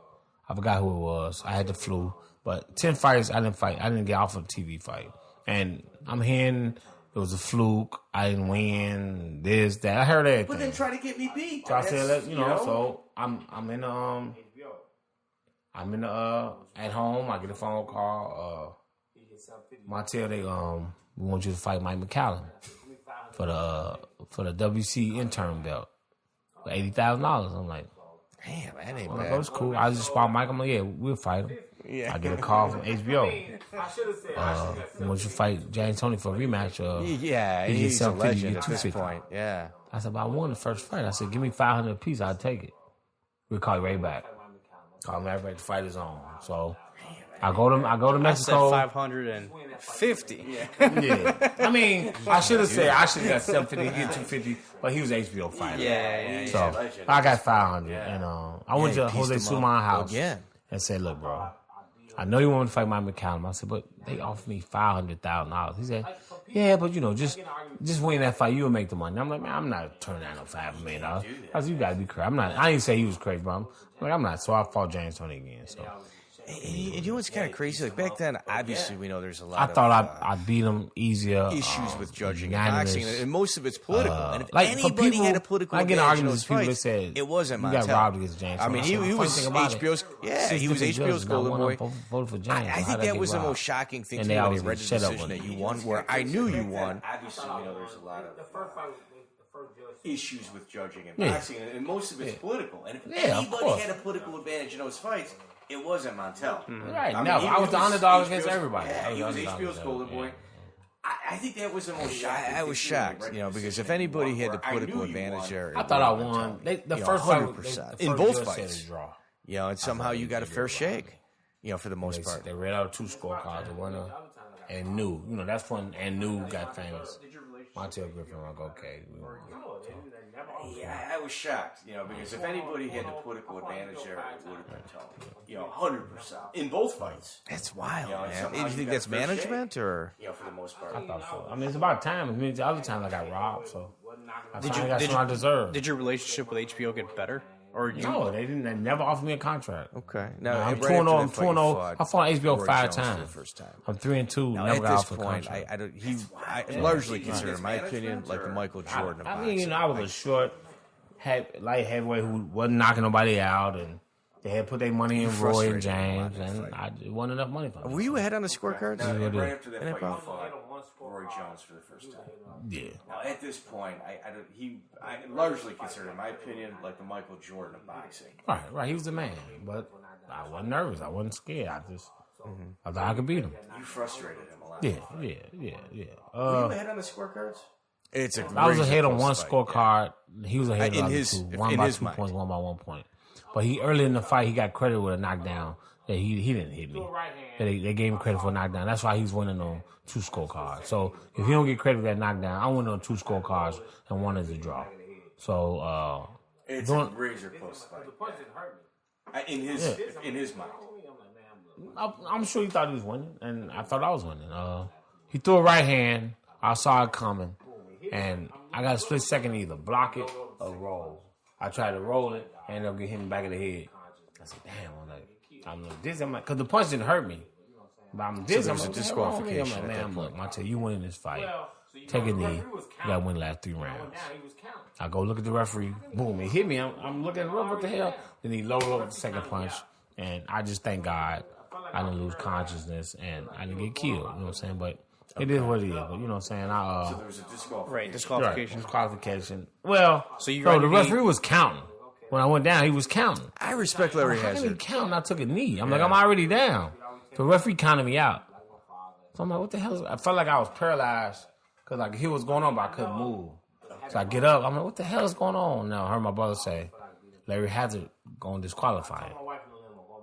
I forgot who it was. I had the flu. But 10 fights, I didn't fight. I didn't get off of the TV fight. And I'm hearing it was a fluke. I didn't win. This, that. I heard everything. But then try to get me beat. So I said, so I'm in at home. I get a phone call. Montell, we want you to fight Mike McCallum for the WC intern belt for $80,000. I'm like, Damn, that ain't well, bad. that was cool. I just fought Mike. I'm like, yeah, we'll fight him. I get a call from HBO. Want you fight James Toney for a rematch? Yeah, he he's gets a legend $750, at this $250. point. Yeah. I said, but I won the first fight. I said, give me $500 apiece. I'll take it. We'll call you right back. Call me right back. The fight is on. So I go to Mexico. I said 550. Yeah. I mean, I should have got 750, he get 250, but he was an HBO fighter. Yeah. So I got 500, and I went to Jose Suman house again and said, "Look, bro, I know you want to fight Mike McCallum." I said, "But they offered me $500,000." He said, "Yeah, but just win that fight, you'll make the money." I'm like, "Man, I'm not turning down no $5 million." I said, "You gotta be crazy." I didn't say he was crazy, bro. I'm not. So I fought James Toney again. So. And you know what's kind of crazy? Like back then, obviously, we know there's a lot I thought I beat him easier. issues with judging and unanimous. boxing, and most of it's political. And if Like, anybody people, had a political I get advantage in arguments those with people that fights, said it wasn't you Montell. got robbed against James. I mean, he was HBO's. Yeah, he was HBO's golden boy. Voted for James. I think that was the most shocking thing to me when they read the decision that you won, where I knew you won. Obviously, we know there's a lot of issues with judging and boxing, and most of it's political. And if anybody had a political advantage in those fights, it wasn't Montell. Right, I was the underdog against everybody. Yeah, he was HBO's golden boy. I think that was the most shocking. I was shocked, because if anybody had the political advantage there, I thought I won. The first fight, 100% in both fights. And somehow you got a fair shake, for the most part. They read out 2 scorecards, the winner and New. That's when and New got famous. Montell Griffin, I'm like, okay. Yeah, I was shocked, because if anybody had the political advantage there, it would have been Tony. 100% in both fights. That's wild, man. Do you think that's management or? For the most part. I thought so. I mean, it's about time. I mean, the other times I got robbed, so I got something I deserve. Did your relationship with HBO get better? Or no, they didn't. They never offered me a contract. Okay. Now I'm 2-0. I fought HBO 5 times. For the first time. I'm 3-2. Now, never at got this offered a point, contract. I largely consider, in my opinion, like the Michael Jordan of I boxing. mean, I was a short, light heavyweight who wasn't knocking nobody out, and they had put their money in Roy and James, and it wasn't enough money for me. Were you ahead on the scorecards? Right after that fight, you fought Roy Jones for the first time. Yeah. Now, at this point, I largely consider, in my opinion, like the Michael Jordan of boxing. Right. He was the man, but I wasn't nervous. I wasn't scared. I thought I could beat him. You frustrated him a lot. Yeah. Were you ahead on the scorecards? I was ahead on one scorecard. He was ahead on his 2. One by 2 mind. points, one by 1 point. But early in the fight, he got credit with a knockdown. That he didn't hit me. They gave him credit for a knockdown. That's why he's winning on 2 scorecards. So if he don't get credit for that knockdown, I win on 2 scorecards and 1 is a draw. So it's a razor close fight. In his mind. I'm sure he thought he was winning, and I thought I was winning. He threw a right hand. I saw it coming, and I got a split second to either block it or roll. I tried to roll it, and ended up getting hit in the back of the head. I said, "Damn!" I'm like, this. I'm like, because the punch didn't hurt me, but I'm this. So there was a disqualification. I'm like, man, look, Montell, you winning this fight. Take a knee. You got to win the last 3 rounds. I go look at the referee. Boom, he hit me. I'm looking at the referee. What the hell? Then he loaded up the second punch, and I just thank God I didn't lose consciousness and I didn't get killed. You know what I'm saying? But it is what it is. But you know what I'm saying? So there was a disqualification. Right, disqualification. Disqualification. Well, so you the referee was counting. When I went down, he was counting. I respect Larry How Hazard. he counting? I took a knee. I'm like, I'm already down. The referee counted me out. So I'm like, what the hell? I felt like I was paralyzed because I could hear what's going on, but I couldn't move. So I get up. I'm like, what the hell is going on? Now I heard my brother say, Larry Hazard going to disqualify him.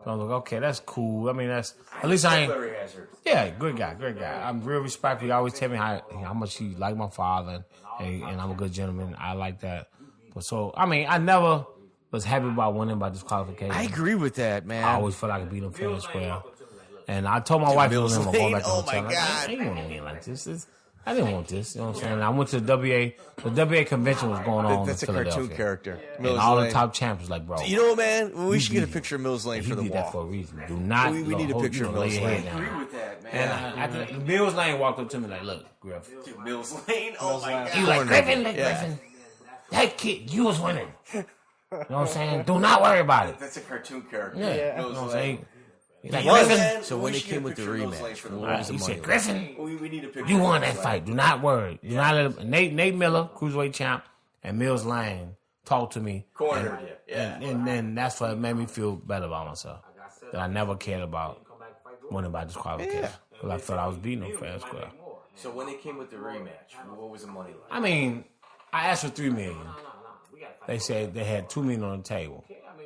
So I was like, okay, that's cool. I mean, that's at least I ain't. Larry Hazard. Yeah, good guy. I'm real respectful. He always tell me how much he like my father, and I'm a good gentleman. I like that. But so I mean, I never was happy about winning by disqualification. I agree with that, man. I always felt like I could beat him fair and square. And I told my wife I was going to go back to the hotel. Oh, my God. I didn't want to win like this. I didn't want this. You know what I'm saying? I went to the WA. The WA convention was going on That's in a Philadelphia. cartoon character. And Mills all Lane. the top champs was like, bro. You know what, man? We should get a picture of Mills Lane he for the did wall. that for a reason. Do not. We need a picture of Mills Lane. I agree with that, man. And after Mills Lane walked up to me like, look, Griff. Dude, Mills Lane? Oh, my God. He was like, Griffin. That kid, you was winning. You know what I'm saying? Do not worry about it. That's a cartoon character. Yeah. Mills You know what I'm Lane. saying? He's like, What? Griffin. So when it came with the rematch, what was the He money? said, Griffin. We need a picture. You of won Mills that Lane. fight. Do not worry. Do not let him. Nate Miller, cruiserweight champ, and Mills Lane talked to me. Cornered you. Yeah. And then that's what made me feel better about myself. That I never cared about winning by disqualification. Because I thought I was beating him fair and square. So when they came with the rematch, what was the money like? I mean, I asked for $3 million. They said they had $2 million on the table.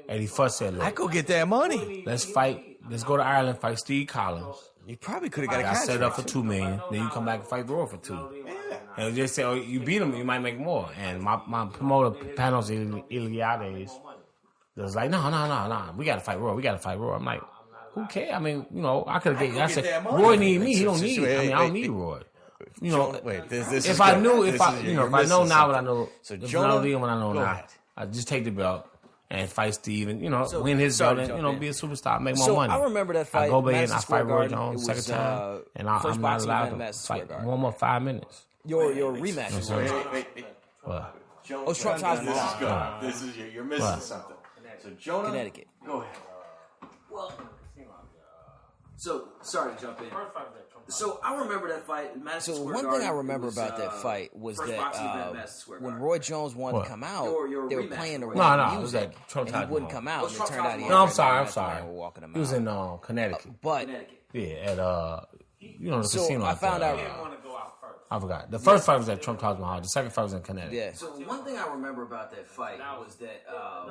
81st said, look, I go get that money. let's fight. Let's go to Ireland, fight Steve Collins. You probably could have got a I contract. set up for $2 million. Then you come back and fight Roy for $2 million. And they say, oh, you beat him, you might make more. And my promoter, Panos Iliades, was like, no. We got to fight Roy. I'm like, who cares? I mean, I could have. I said, Roy need me. He don't need me. I mean, I don't need Roy. Wait, this if is I good. knew, This if I is- know you're now missing what I something. know, So if Jonah, I know what I know go now, ahead. I just take the belt and fight Steve and win his belt and be a superstar, make more So money. I remember that fight. I go back and Madison I Square fight Roy Garden. Jones It second was, time, and I'm first not boxing event allowed in to Madison Square fight Garden. warm up 5 minutes. Your rematch. was Wait. What? Oh, Trump Todd's This is mom. good. This is you're missing something. So Jonah, Connecticut. go ahead. So sorry to jump in. So I remember that fight. Madison So Square one thing Garden, I remember it was, about that fight was first that boxing event at Madison Square when Garden. Roy Jones wanted What? to come out, Your they were rematch. playing the No, wrong it was music, at Trump and he Todd wouldn't Hall. come out. was And it Trump turned out Todd he Hall. No, I'm had sorry. that's why they were walking him He was out. in Connecticut. But Connecticut. Yeah, at the so casino. I out found there. out. I forgot. The first fight was at Trump Taj Mahal. The second fight was in Connecticut. Yeah. So one thing I remember about that fight was that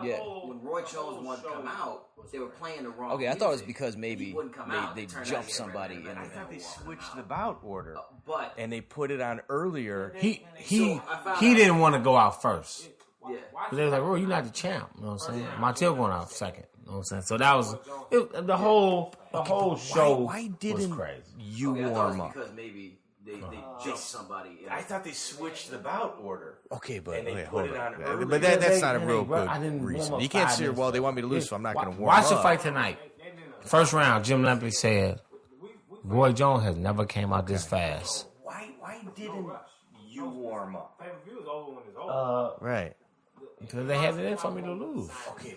Yeah. when Roy Jones wanted to come out, they were playing the wrong. Okay, I thought it was music. because maybe He wouldn't come out. they It turned out jumped he had somebody red in red I the thought they switched the bout order, But and they put it on earlier. He So, I found didn't want to go out first. yeah. But they was like, "Bro, you're not the champ." You know what I'm saying? Montell going out second. You know what I'm saying? So that was the whole show. Why didn't was crazy? you Okay, I thought it warm was up? because maybe they jumped somebody. I thought they switched the bout order. Okay, but And they wait, put hold it on. on early. But that's not a They- real bro, good I didn't warm reason. up You can't 5 say, minutes. well, they want me to lose, so I'm not going to warm Watch up. the fight tonight. First round, Jim Lampley said, "Roy Jones has never came out this fast." Why didn't you warm up? Right. Because they had it in for me to lose. Okay,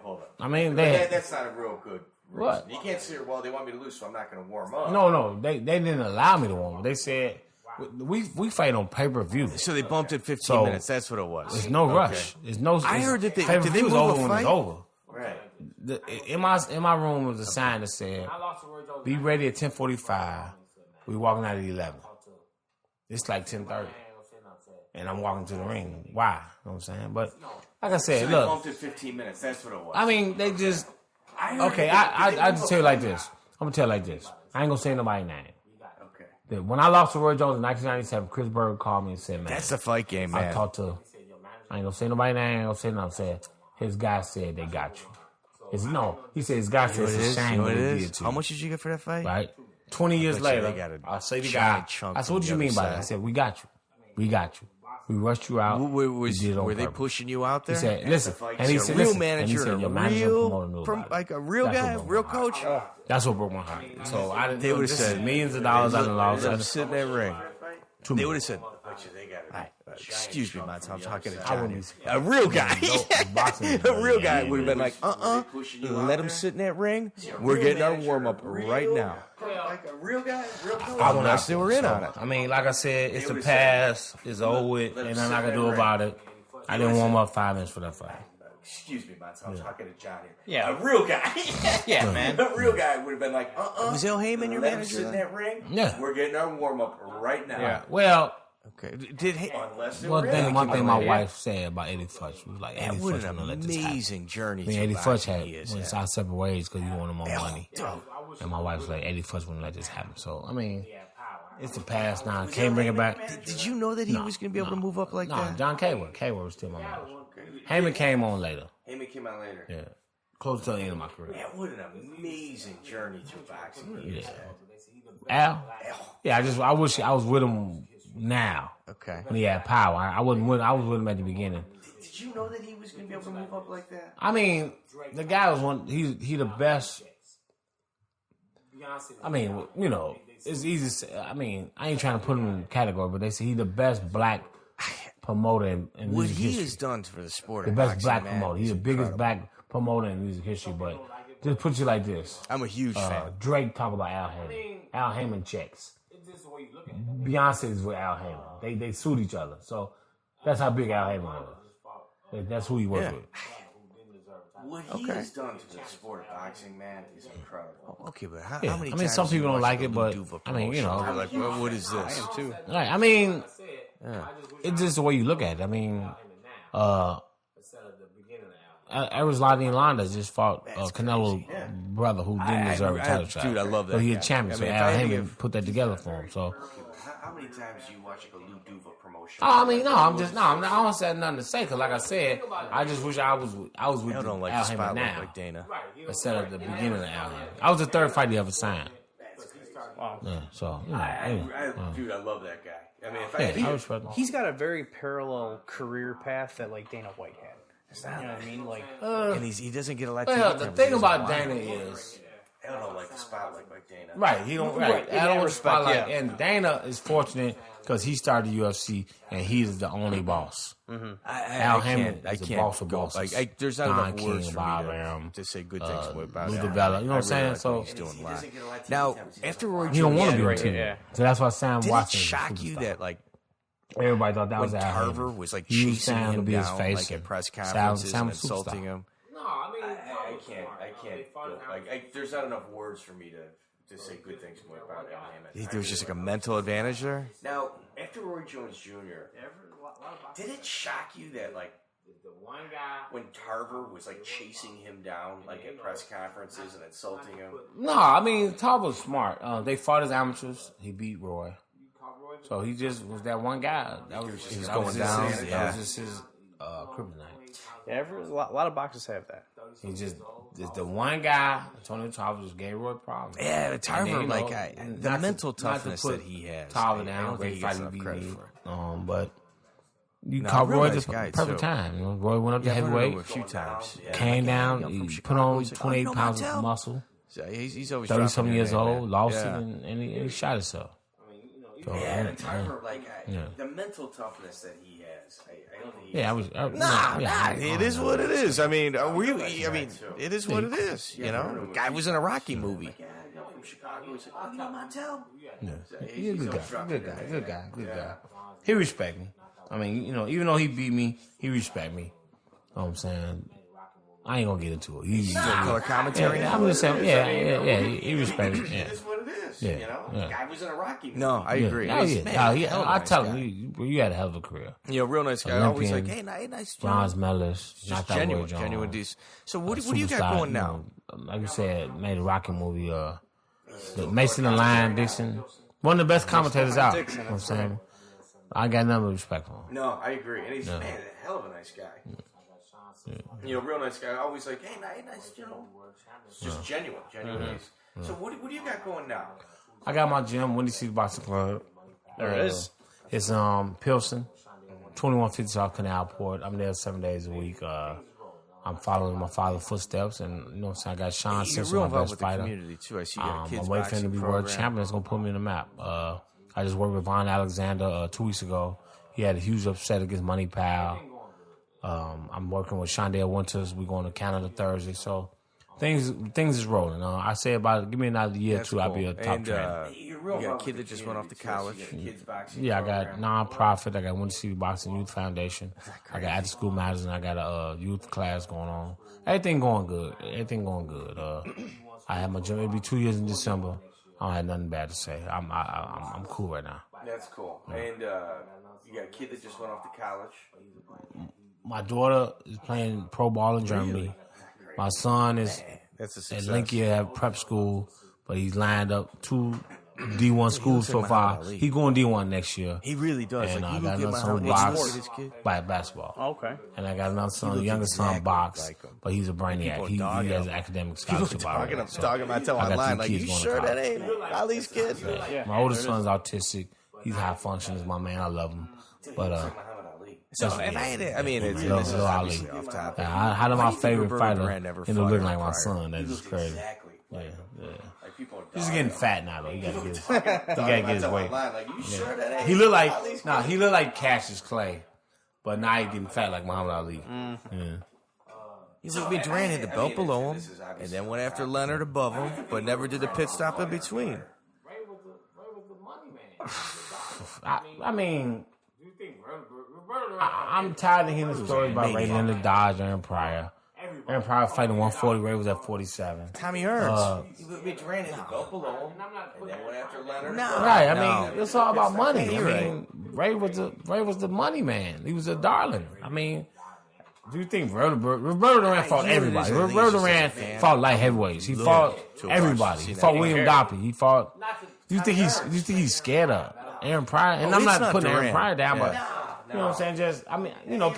hold on. I mean, they had, That's not a real good reason. What? You can't say, well, they want me to lose, so I'm not going to warm up. no, they didn't allow me to warm up. They said we fight on pay-per-view. So they bumped it 15 So- minutes. That's what it was. There's no rush. There's no. I heard that they- pay-per-view did they was move over a when it's fight? over. Right. In my room was a sign that said, "Be ready at 10:45." We walking out at 11. It's like 10:30, and I'm walking to the ring. Why? You know what I'm saying? But like I So said, they look. bumped it 15 minutes. That's what it was. I mean, they just okay. Did they I move just a tell you like fight? this. I'm gonna tell you like this. I ain't gonna say nobody's name. Okay. When I lost to Roy Jones in 1997, Chris Berg called me and said, "Man, That's the fight game, I man. talked to. I ain't gonna say nobody's name. I ain't gonna say nothing. Said his guy said they got you. He said his guy said it's a shame what he did to How you. much did you get for that fight? Right? 20 years bet you they later, got a I say the giant guy. chunk I said, on "What the you mean other by that?" side. I said, "We got you. We got you. We rushed you out. We did it on Were they purpose." pushing you out there? He said, "Listen," and he a said, real "Listen," manager and he said, and "Your a manager and promoter knew real, about it." like a real That's guy, what real broke my coach. heart. That's what broke my heart. So I didn't. They would've this said- is millions of dollars I done lost. Let him sit in that ring. They would have said, They got it. "Excuse me, Matt, I'm talking to I John." wouldn't A real guy, boxing is a real very guy easy. would have been like, pushing you out let him there? sit in that ring. We're getting our warm up right now." Like a real guy, real coach. I went Unless out they there, were in so, on it. I mean, like I said, it's the would've past. It's over with. let him Ain't nothing I sit can in do that about it. I didn't warm up 5 minutes for that fight. Excuse me, man. I'm talking to John here. Yeah. A real guy. Yeah, man. A real guy would have been like, Was El Heyman your let him manager sit in then? that ring. Yeah. We're getting our warm up right now. Yeah. Well, Okay. Did Unless they one were in. thing my Yeah. wife said about Eddie Futch was like, that Eddie was Futch an wouldn't let this happen. amazing journey. I mean, to Eddie Futch boxing had he has went had. our separate ways because he wanted more money. Dude. And my wife was like, Eddie Futch wouldn't let this happen. So, I mean, it's the past now. Can't bring it back. Did you know that he was going to be able to move up like No, that? John Kayworth. Kayworth was still my manager. Heyman came on later. Heyman came out later. Yeah. Close to the end of my career. Man, what an amazing journey through boxing. Yeah. Al? Yeah, I wish I was with him now Okay. when he had power. I was with him at the beginning. Did you know that he was going to be able to move up like that? I mean, the guy was he the best. I mean, you know, it's easy to say. I mean, I ain't trying to put him in a category, but they say he's the best black promoter in What music he history. has done for the sport. The of best boxing, black man, promoter. He's is the biggest incredible. black promoter in music history. But just put you like this. I'm a huge fan. Drake talk about Al Heyman. Al Heyman checks. Beyonce is with Al Heyman. They suit each other. So that's how big Al Heyman was. That's who he worked Yeah. with. What he has done to the sport of boxing, man, is incredible. Okay, but how Yeah. many I mean, times some do you people don't watch like the it, but Luduva I mean, you know, promotion? They're like, what is this? I am too. right? I mean, it's just the way you look at it. I mean, Arislani Landa just fought Canelo brother who didn't deserve a title shot. Dude, I love that But he guy. had champion, so I mean, Al if I had Heyman put that together for him. So, How many times do you watch like a Luduva promotion? I mean, no, I don't say nothing to say because, like I said, I just wish I was with I don't like Al the Heyman spotlight now like Dana. instead of the beginning of Al Heyman. I was the third fight he ever signed. Wow. Yeah, so you know, Dude, I love that guy. I mean, if yeah, I I respect him. He's got a very parallel career path that like Dana White had. You know what I mean? Like, And he doesn't get a lot of Well, TV the time. thing He about doesn't Dana want is. I don't like the spotlight like Dana. Right, he don't. Right, in I don't that respect. respect, yeah. And Dana is fortunate because he started UFC and he's the only boss. Al Heyman I is the can't boss of go. bosses. Like, there's not Don enough words King, for Bob me Arum, to say good things about Lou him. DiBella. You know what I'm saying? Like So what he's doing a lot. Doesn't get a lot of TV Now, time. after Roy he don't Jones, want to be on right, TV. yeah. So that's why Sam did it Watson. is a shock you superstar. that like Everybody thought that when was Al Tarver Heyman. was like He used chasing Sam to him be his down face like at and press Sam conferences was and a superstar. insulting him? I can't. There's not enough words for me to say good things about Al Heyman. There was just like a mental advantage there. Now, after Roy Jones Jr., did it shock you that like when Tarver was like chasing him down like at press conferences and insulting him? No, I mean Tarver was smart. They fought as amateurs. He beat Roy. So he just was that one guy. That was just going down, That yeah. was just his kryptonite. yeah, a lot of boxers have that. He just the one guy. Antonio Tarver just gave Roy problems. Yeah, but Tarver, And then, you know, like and the not to- mental not to toughness put that he has. Tarver I down, don't think great he fight gets he enough beat credit me. for. But you No, caught real Roy nice just guy, perfect too. time. You know, Roy went up to Yeah, I've heard him heavyweight, a few times. Yeah. came down, from he put Chicago. on He's like, 28 you know pounds Montell? of muscle. So he's always 30-something years old, lost Yeah. it, and he shot himself. So, Yeah, and Tarver, like Yeah. the mental toughness that he has, I don't think. He yeah, I was. Yeah, It is what it is. I mean, That's it is what it is. You know, the guy was in a Rocky movie. Yeah, I know from Chicago. He's like, oh, you know Montell? He's a good guy. He respect me. I mean, you know, even though he beat me, he respect me. You know what I'm saying? I ain't gonna get into it. He's Color commentary. Yeah, I'm just saying. Yeah. He respect me. Yeah. It is what it is. Yeah, You know, yeah. the guy was in a Rocky movie. No, I agree. Oh, He's- yeah. man, Oh, he's a yeah. hell of a I nice tell guy. him, you had a hell of a career. Real nice guy. Always like, Olympian, hey, nice. Bronze medalist, Just knocked out Roy genuine, Jones. genuine decent. So what do you got Superstar, going now? you know, like you said, made a Rocky movie. The Mason and Lion Dixon, one of the best commentators out. You know what I'm saying? I got nothing but respect for him. No, I agree. And he's, man, a hell of a nice guy. You know, real nice guy. Always like, hey, nice, you know. It's just genuine nice. So what do you got going now? I got my gym, Windy City Boxing Club. There it is. It's Pilsen, 2150 South Canalport. I'm there 7 days a week. I'm following my father's footsteps, and you know what I'm saying. I got Sean You're Simpson, real my involved best with the fighter. community too. I see you got a kids I'm waiting for him to boxing be world program. champion. That's gonna put me in the map. I just worked with Von Alexander 2 weeks ago. He had a huge upset against Money Pal. I'm working with Shondale Winters. We're going to Canada Thursday, so things is rolling. I say give me another year or That's two, I'll be cool. a top And, trainer. You're real You got a involved kid with that the just went off to community, too. college. So you got a kids boxing Yeah, I got program. non-profit. I got Windy City Boxing Youth Foundation. I got After School Matters, and I got a youth class going on. Everything going good. I had my gym. It'll be 2 years in December. I don't have nothing bad to say. I'm cool right now. That's cool. And you got a kid that just went off to college. My daughter is playing pro ball in Germany. My son is That's a at success. Linkia at prep school, but he's lined up 2 D1 schools so like far. Muhammad Ali. He going D1 next year. He really does. And Like, I you got look another at son my box sport, this kid. by basketball. Okay. And I got another son, looks youngest son, exactly box, like him. but he's a brainiac. People He dog has him. academic People scholarship talking already. him, talking about telling I got online. 2 Like, you kids going to sure that college. ain't Ali's kid? Yeah. My oldest son's autistic. He's high functioning. My man, I love him. But Muhammad Ali. So if I had it, I mean, it's Lil- this is Lil obviously Ali. off topic. how do Why my do you think favorite Roberto fighter Duran never end up fought looking him like my prior? son? That's just crazy. Exactly. Yeah. Like people are He's dogging getting him. fat now though. He gotta get his Online, weight. like, you sure that ain't He look Ali's like he look like Cassius Clay, but now he getting fat like Muhammad Ali. Yeah. He's like, I mean, Duran had the belt below him, and then went after Leonard above him, but never did the pit stop in between. I mean, I'm tired of hearing stories about Ray Leonard Dodge and Pryor. Aaron Pryor fighting 140. Ray was at 47. Tommy Hearns. Ran his belt below, and then went after Leonard. Right. I mean, it's all about money. I mean, Ray was the money man. He was a darling. I mean, do you think Roberto Duran fought everybody? Roberto Duran fought light heavyweights. He fought everybody. He fought William Doppy. He fought. Do you think he's scared of Aaron Pryor? And I'm not putting Aaron Pryor down, but you know what I'm saying? Just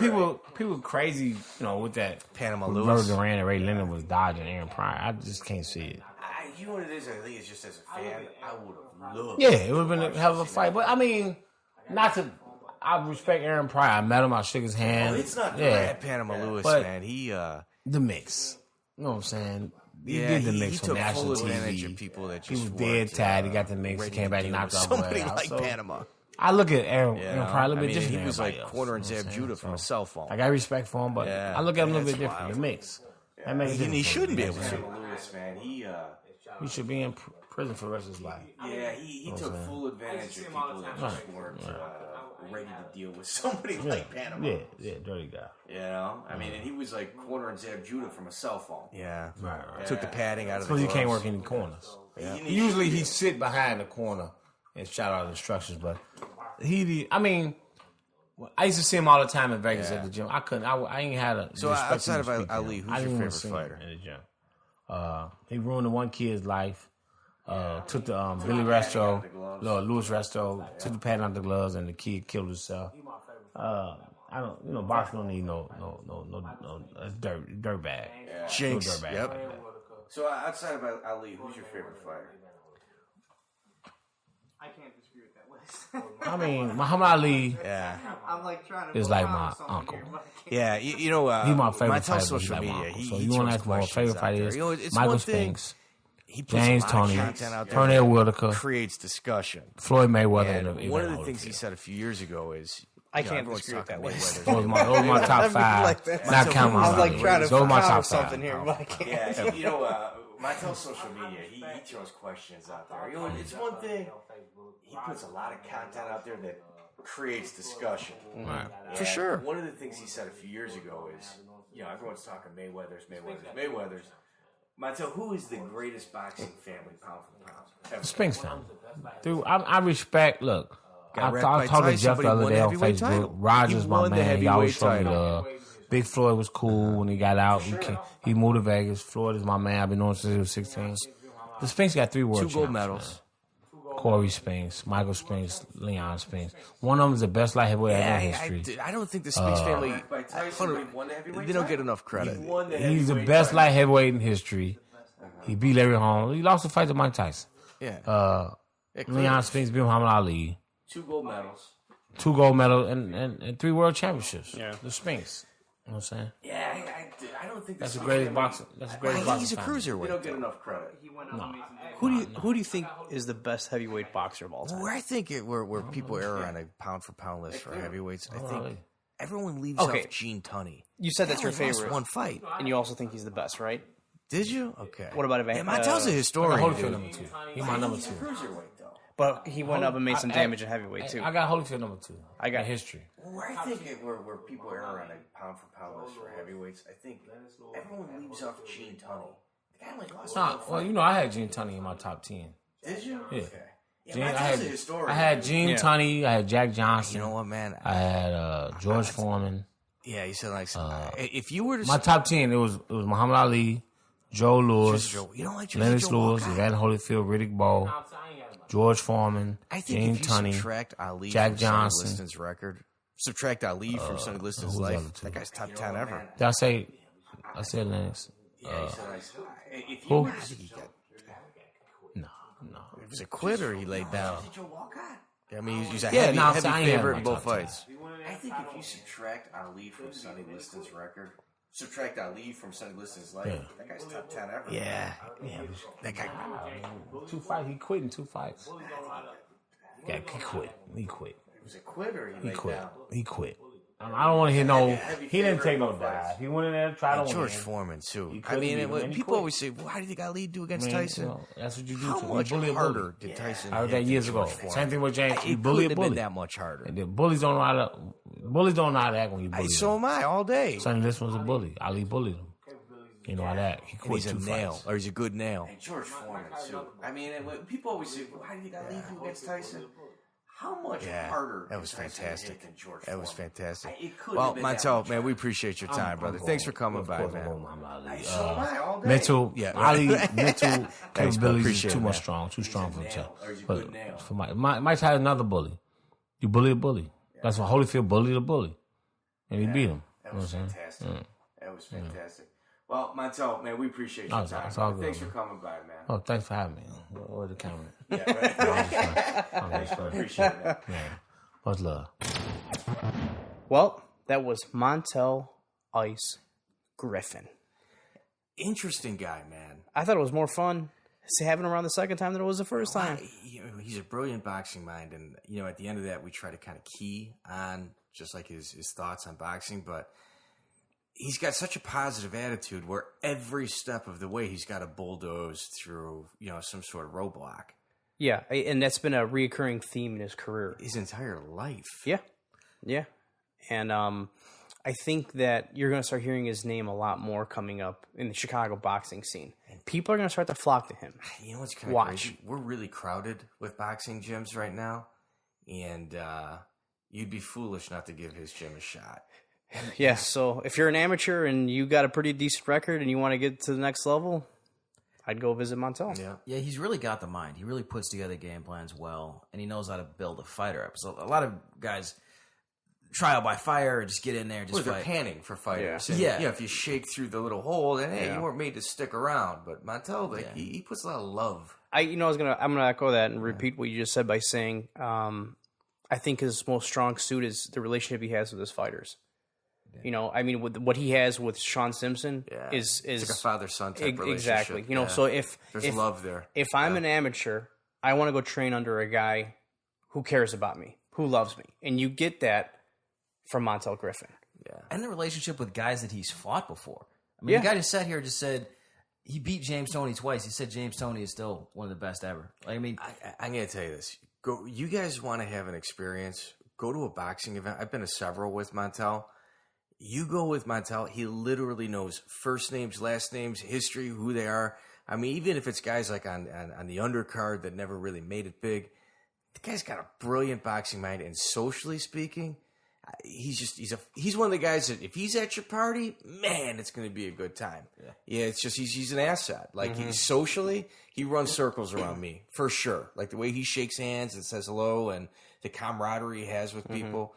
people crazy, with that Panama Roberto Lewis. Duran and Ray Leonard was dodging Aaron Pryor. I just can't see it. You know what it is? I think it's just as a fan, I would have loved. Yeah, it would have been a hell of a fight. But I mean, I respect Aaron Pryor. I met him. I shook his hand. It's not That Panama Lewis, But- man. He The mix. You know what I'm saying? He yeah, did the he mix took on national full advantage TV. of people that He just was weren't, dead tired. He got the mix. He ready came to back deal and knocked with out somebody Blair. like So, Panama. I look at Aaron You Pryor a little bit I different. mean, than he was like everybody corner and else, you know Zab what I'm Judah saying? from a So, cell phone. I got respect for him, but Yeah, I look at him a little bit that's different. wild. The mix. That makes And he shouldn't be able to. Lewis, man, He should be in prison for the rest of his life. he took full advantage of people that just weren't ready to deal with somebody like Panama. Yeah, dirty guy. You know, I mean, and he was like corner and Zab Judah from a cell phone. Yeah. Right. Took the padding out of the Because he can't gloves. work any corners. Usually he sit behind the corner and shout out instructions, but I used to see him all the time in Vegas at the gym. I couldn't. I ain't had a. So respect outside him to of speak to Ali, him. who's I your didn't wanna favorite see him fighter? in the gym? He ruined the one kid's life. Took the Billy Resto, Louis Resto, took the pad out the gloves, and the kid killed himself. I don't. Boxing don't need no dirt bag. Jinx. No dirt bag Yep. like that. So outside of Ali, who's your favorite fighter? I can't disagree with that list. I mean, Muhammad Ali Yeah. I'm like trying to. is like my uncle. Yeah, you know, He's my favorite Montell fighter. social He's like my media. uncle. So He you want to throws ask my questions favorite out fighter there. is You know, it's Michael one thing. Spinks, He puts James a lot of Toney, content out there Pernell that Whitaker, creates discussion. Floyd Mayweather. And and one of the Evander things he Holyfield. said a few years ago is, I you know, can't everyone's disagree with talking that list. Mayweather. Those are my top five. like that. Not counting I was my like trying to those are my counter top something five. here, but I can't. Yeah, you know, Montell's social media, he throws questions out there. You know, it's one thing. He puts a lot of content out there that creates discussion. Right. For sure. One of the things he said a few years ago is, everyone's talking Mayweathers. Montell, who is the greatest boxing family pound for pound? Ever? Spinks family. Dude, I respect. Look, Got I wrecked by talked to Tyson, Jeff but the he other won day the on heavyweight Facebook. title. Rogers, He my won the man, he always heavyweight showed me love. Big Floyd was cool when he got out. He moved to Vegas. Floyd is my man. I've been knowing since he was 16. The Spinks got 3 world 2 gold champs, medals. man. Corey Spinks, Michael Spinks, Leon Spinks. One of them is the best light heavyweight ever in history. I don't think the Spinks family, By Tyson, he won the heavyweight they don't get title. enough credit. He won the He's the heavyweight best title. light heavyweight in history. He beat Larry Holmes. He lost the fight to Mike Tyson. Yeah. Leon Spinks beat Muhammad Ali. 2 gold medals. 2 gold medals and 3 world championships. Yeah. The Spinks. You know what I'm saying? Yeah, I don't think That's the this greatest boxer. That's the I greatest think boxer. he's a family. They cruiserweight. don't get enough credit. Who do you think is the best heavyweight boxer of all time? Where I think where people err on a pound for pound list for heavyweights, I think Really? everyone leaves Okay. off Gene Tunney. You said that's He your only lost favorite, one fight. and you also think he's the best, right? Did you? Okay. What about Evander? Yeah, Montell's a historian. Holyfield dude. number 2. He's my number 2. Cruiserweight, though. But he went up and made some I- damage in heavyweight too. I got Holyfield number 2. I got- in history. Where I think where people err on a pound for pound list for heavyweights, I think everyone leaves off Gene Tunney. The guy like lost Nah, one well, fight. I had Gene Tunney in my top 10. Did you? Yeah. Okay. Yeah, Gene, Montell's a historian. I had Gene Yeah. Tunney. I had Jack Johnson. You know what, man? I had George Foreman. Yeah, you said like if you were to My top 10, it was Muhammad Ali, Joe Lewis, Joe, you don't like Jersey Lennox Joe Lewis, Walcott? Evander Holyfield, Riddick Bowe, George Foreman, I think Gene if you Tunney. subtract Ali Jack from Johnson. Sonny Liston's record, subtract Ali from Sonny Liston's who's the life, other two? that guy's top 10 ever. Did I say Lennox? Yeah, he said, if you Who? were to No. It was a quit or he laid down. Joe Walcott, I mean, he's a Yeah, heavy, no, I'm heavy saying I ain't had favorite my in both top 10. fights. I think if you subtract Ali from Sonny Liston's record, subtract Ali from Sonny Liston's life, that guy's top 10 ever. Yeah. That guy. 2 fights. He quit in 2 fights. Yeah, he quit. Was it quit or he He laid quit. down? He quit. I don't want to hear no. He didn't take no dive. He went in there, tried to win. George Foreman, too. He I couldn't mean, beat him, and he people quit. always say, well, how do you think Ali do against I mean, Tyson? you know, that's what you do. How to much bully a harder bully. did Tyson I heard hit that years than ago. George Foreman? Same thing with James. You It bully a couldn't have been bully. that much harder. And the bullies don't know how to. Bullies don't know how to act when you bully So them. am I all day. Sonny Liston was a bully. Ali bullied him. You know that he quit he's a 2 nail, fights. or he's a good nail. And George Foreman too. I mean, people always say, "Why did you got to leave him against Tyson?" How much harder? That was is Tyson fantastic. than George That was Foreman? fantastic. It couldn't Well, have been that Montell, much man, we harder. appreciate your time, brother. Thanks for coming by, man. So am I all day. Mental, Yeah. Ali, mental bro. capabilities Appreciate is too it, much man. strong, too strong for him. Or he's a But good nail. for Mike's had another bully. You bully a bully. That's what Holyfield bullied a bully, and he beat him. That was You know what I'm saying? fantastic. That was fantastic. Well, Montell, man, we appreciate your Oh, time. it's all good, Thanks for man. coming by, man. Oh, thanks for having me. Or the camera. Yeah, right. Thanks for Appreciate it. yeah. Much love. Well, that was Montell Ice Griffin. Interesting guy, man. I thought it was more fun having him around the second time than it was the first time. He's a brilliant boxing mind, and at the end of that, we try to kind of key on just like his thoughts on boxing, but he's got such a positive attitude where every step of the way he's got to bulldoze through some sort of roadblock. Yeah, and that's been a reoccurring theme in his career. His entire life. Yeah. And I think that you're going to start hearing his name a lot more coming up in the Chicago boxing scene. People are going to start to flock to him. You know what's kind of Watch. crazy? We're really crowded with boxing gyms right now, and you'd be foolish not to give his gym a shot. Yeah, so if you're an amateur and you got a pretty decent record and you want to get to the next level, I'd go visit Montell. Yeah, he's really got the mind. He really puts together game plans well, and he knows how to build a fighter up. So a lot of guys trial by fire or just get in there and just They're fight. panning for fighters. Yeah. And, if you shake through the little hole, then hey, you weren't made to stick around. But Montell, he puts a lot of love. I'm gonna echo that and repeat what you just said by saying I think his most strong suit is the relationship he has with his fighters. With what he has with Sean Simpson is it's like a father-son type relationship. Exactly. So if there's love there. If I'm an amateur, I want to go train under a guy who cares about me, who loves me, and you get that from Montell Griffin. Yeah. And the relationship with guys that he's fought before. I mean, the guy just sat here and just said he beat James Toney twice. He said James Toney is still one of the best ever. I'm going to tell you this. You guys want to have an experience, go to a boxing event. I've been to several with Montell. You go with Montell, he literally knows first names, last names, history, who they are. I mean, even if it's guys like on the undercard that never really made it big, the guy's got a brilliant boxing mind, and socially speaking, he's one of the guys that if he's at your party, man, it's going to be a good time. Yeah, it's just he's an asset. Like socially, he runs circles around me for sure. Like the way he shakes hands and says hello, and the camaraderie he has with people.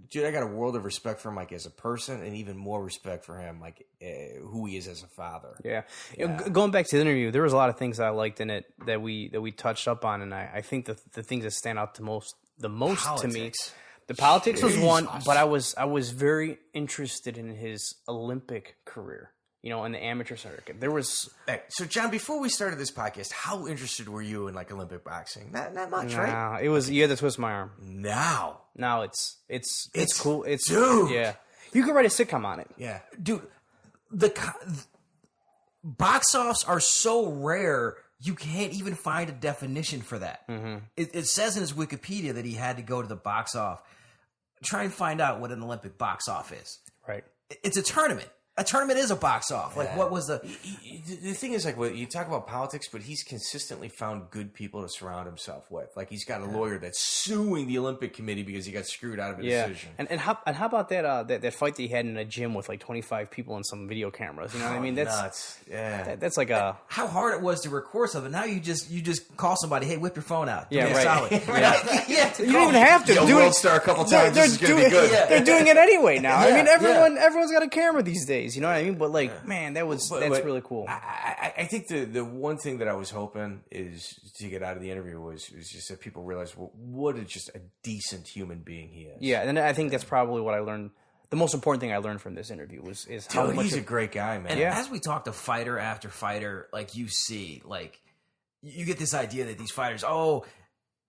Dude, I got a world of respect for him, like as a person, and even more respect for him, like who he is as a father. Yeah. Going back to the interview, there was a lot of things that I liked in it that we touched up on, and I think the things that stand out the most to me. The politics was one, but I was very interested in his Olympic career, in the amateur circuit. There was so John, before we started this podcast, how interested were you in like Olympic boxing? Not much, right? It was you had to twist my arm. Now it's cool. It's dude. Yeah, you could write a sitcom on it. Yeah, dude, the box offs are so rare. You can't even find a definition for that. It says in his Wikipedia that he had to go to the box off. Try and find out what an Olympic box off is. Right. It's a tournament. A tournament is a box off. Like, what was the thing is, like, you talk about politics, but he's consistently found good people to surround himself with. Like, he's got a lawyer that's suing the Olympic Committee because he got screwed out of a decision. And how about that fight that he had in a gym with like 25 people and some video cameras? You know what I mean? That's nuts. Yeah, that's like a how hard it was to record something. Now you just call somebody, hey, whip your phone out. Yeah, right. Solid. You don't even have to do World it. Star a couple times. This is gonna be good. They're doing it anyway now. I mean, everyone's got a camera these days. You know what I mean? But like, man, that's really cool. I think the one thing that I was hoping is to get out of the interview was just that people realize what just a decent human being he is. Yeah, and I think that's probably what I learned. The most important thing I learned from this interview is how much he's a great guy, man. And as we talk to fighter after fighter, like you see, like you get this idea that these fighters,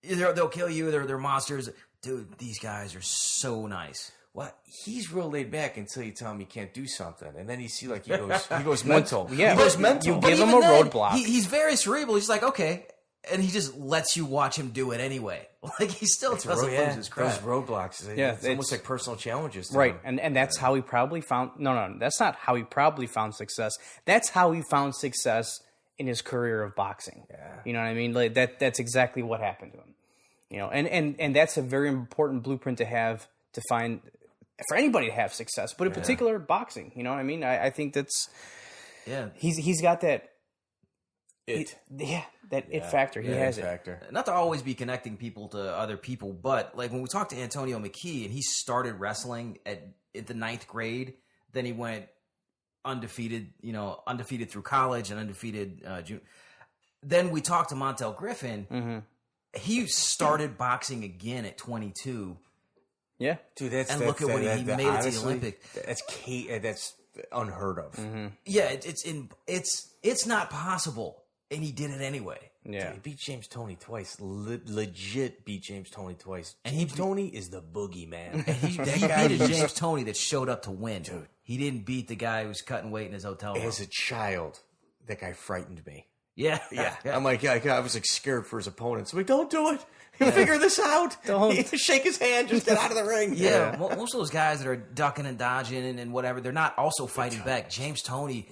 they'll kill you, they're monsters. Dude, these guys are so nice. Well, he's real laid back until you tell him he can't do something, and then you see like he goes mental. Yeah, he goes mental. You give him a roadblock. He's very cerebral. He's like, okay, and he just lets you watch him do it anyway. Like he still doesn't lose his crap. Those roadblocks. Yeah, it's almost like personal challenges. To Right, him. and that's how he probably found. No, that's not how he probably found success. That's how he found success in his career of boxing. Yeah. You know what I mean? Like that's exactly what happened to him. You know, and that's a very important blueprint to have to find for anybody to have success, but in particular boxing. You know what I mean? I think that's he's got that it factor. He has factor. Not to always be connecting people to other people, but like when we talked to Antonio McKee and he started wrestling at the 9th grade, then he went undefeated through college and undefeated June. Then we talked to Montell Griffin. Mm-hmm. He started boxing again at 22. Yeah, dude, that's look at what he made it to the Olympic. That's unheard of. Mm-hmm. Yeah, it's not possible, and he did it anyway. Yeah, dude, he beat James Toney twice. Legit beat James Toney twice. And James Toney is the boogeyman. And he beat a James Toney that showed up to win. Dude, he didn't beat the guy who was cutting weight in his hotel room. As a child, that guy frightened me. Yeah. I'm like, I was like scared for his opponents. I'm like, don't do it. He'll figure this out. Don't shake his hand. Just get out of the ring. Yeah. Most of those guys that are ducking and dodging and whatever, they're not also fighting back. James Toney,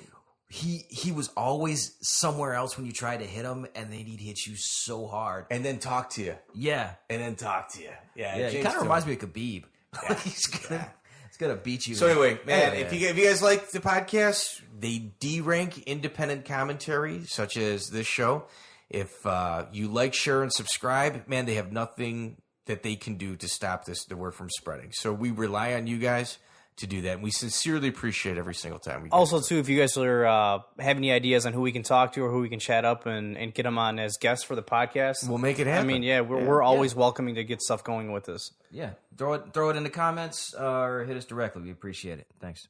he was always somewhere else when you tried to hit him, and then he'd hit you so hard. And then talk to you. Yeah. And then talk to you. Yeah. He kind of reminds me of Khabib. Yeah. He's gonna beat you. So anyway, man, if you guys like the podcast, they derank independent commentary such as this show. If you like, share, and subscribe, man, they have nothing that they can do to stop the word from spreading. So we rely on you guys to do that, and we sincerely appreciate every single time we do. Also, too, if you guys are have any ideas on who we can talk to or who we can chat up and get them on as guests for the podcast, we'll make it happen. I mean, we're always welcoming to get stuff going with this. Yeah, throw it in the comments or hit us directly. We appreciate it. Thanks.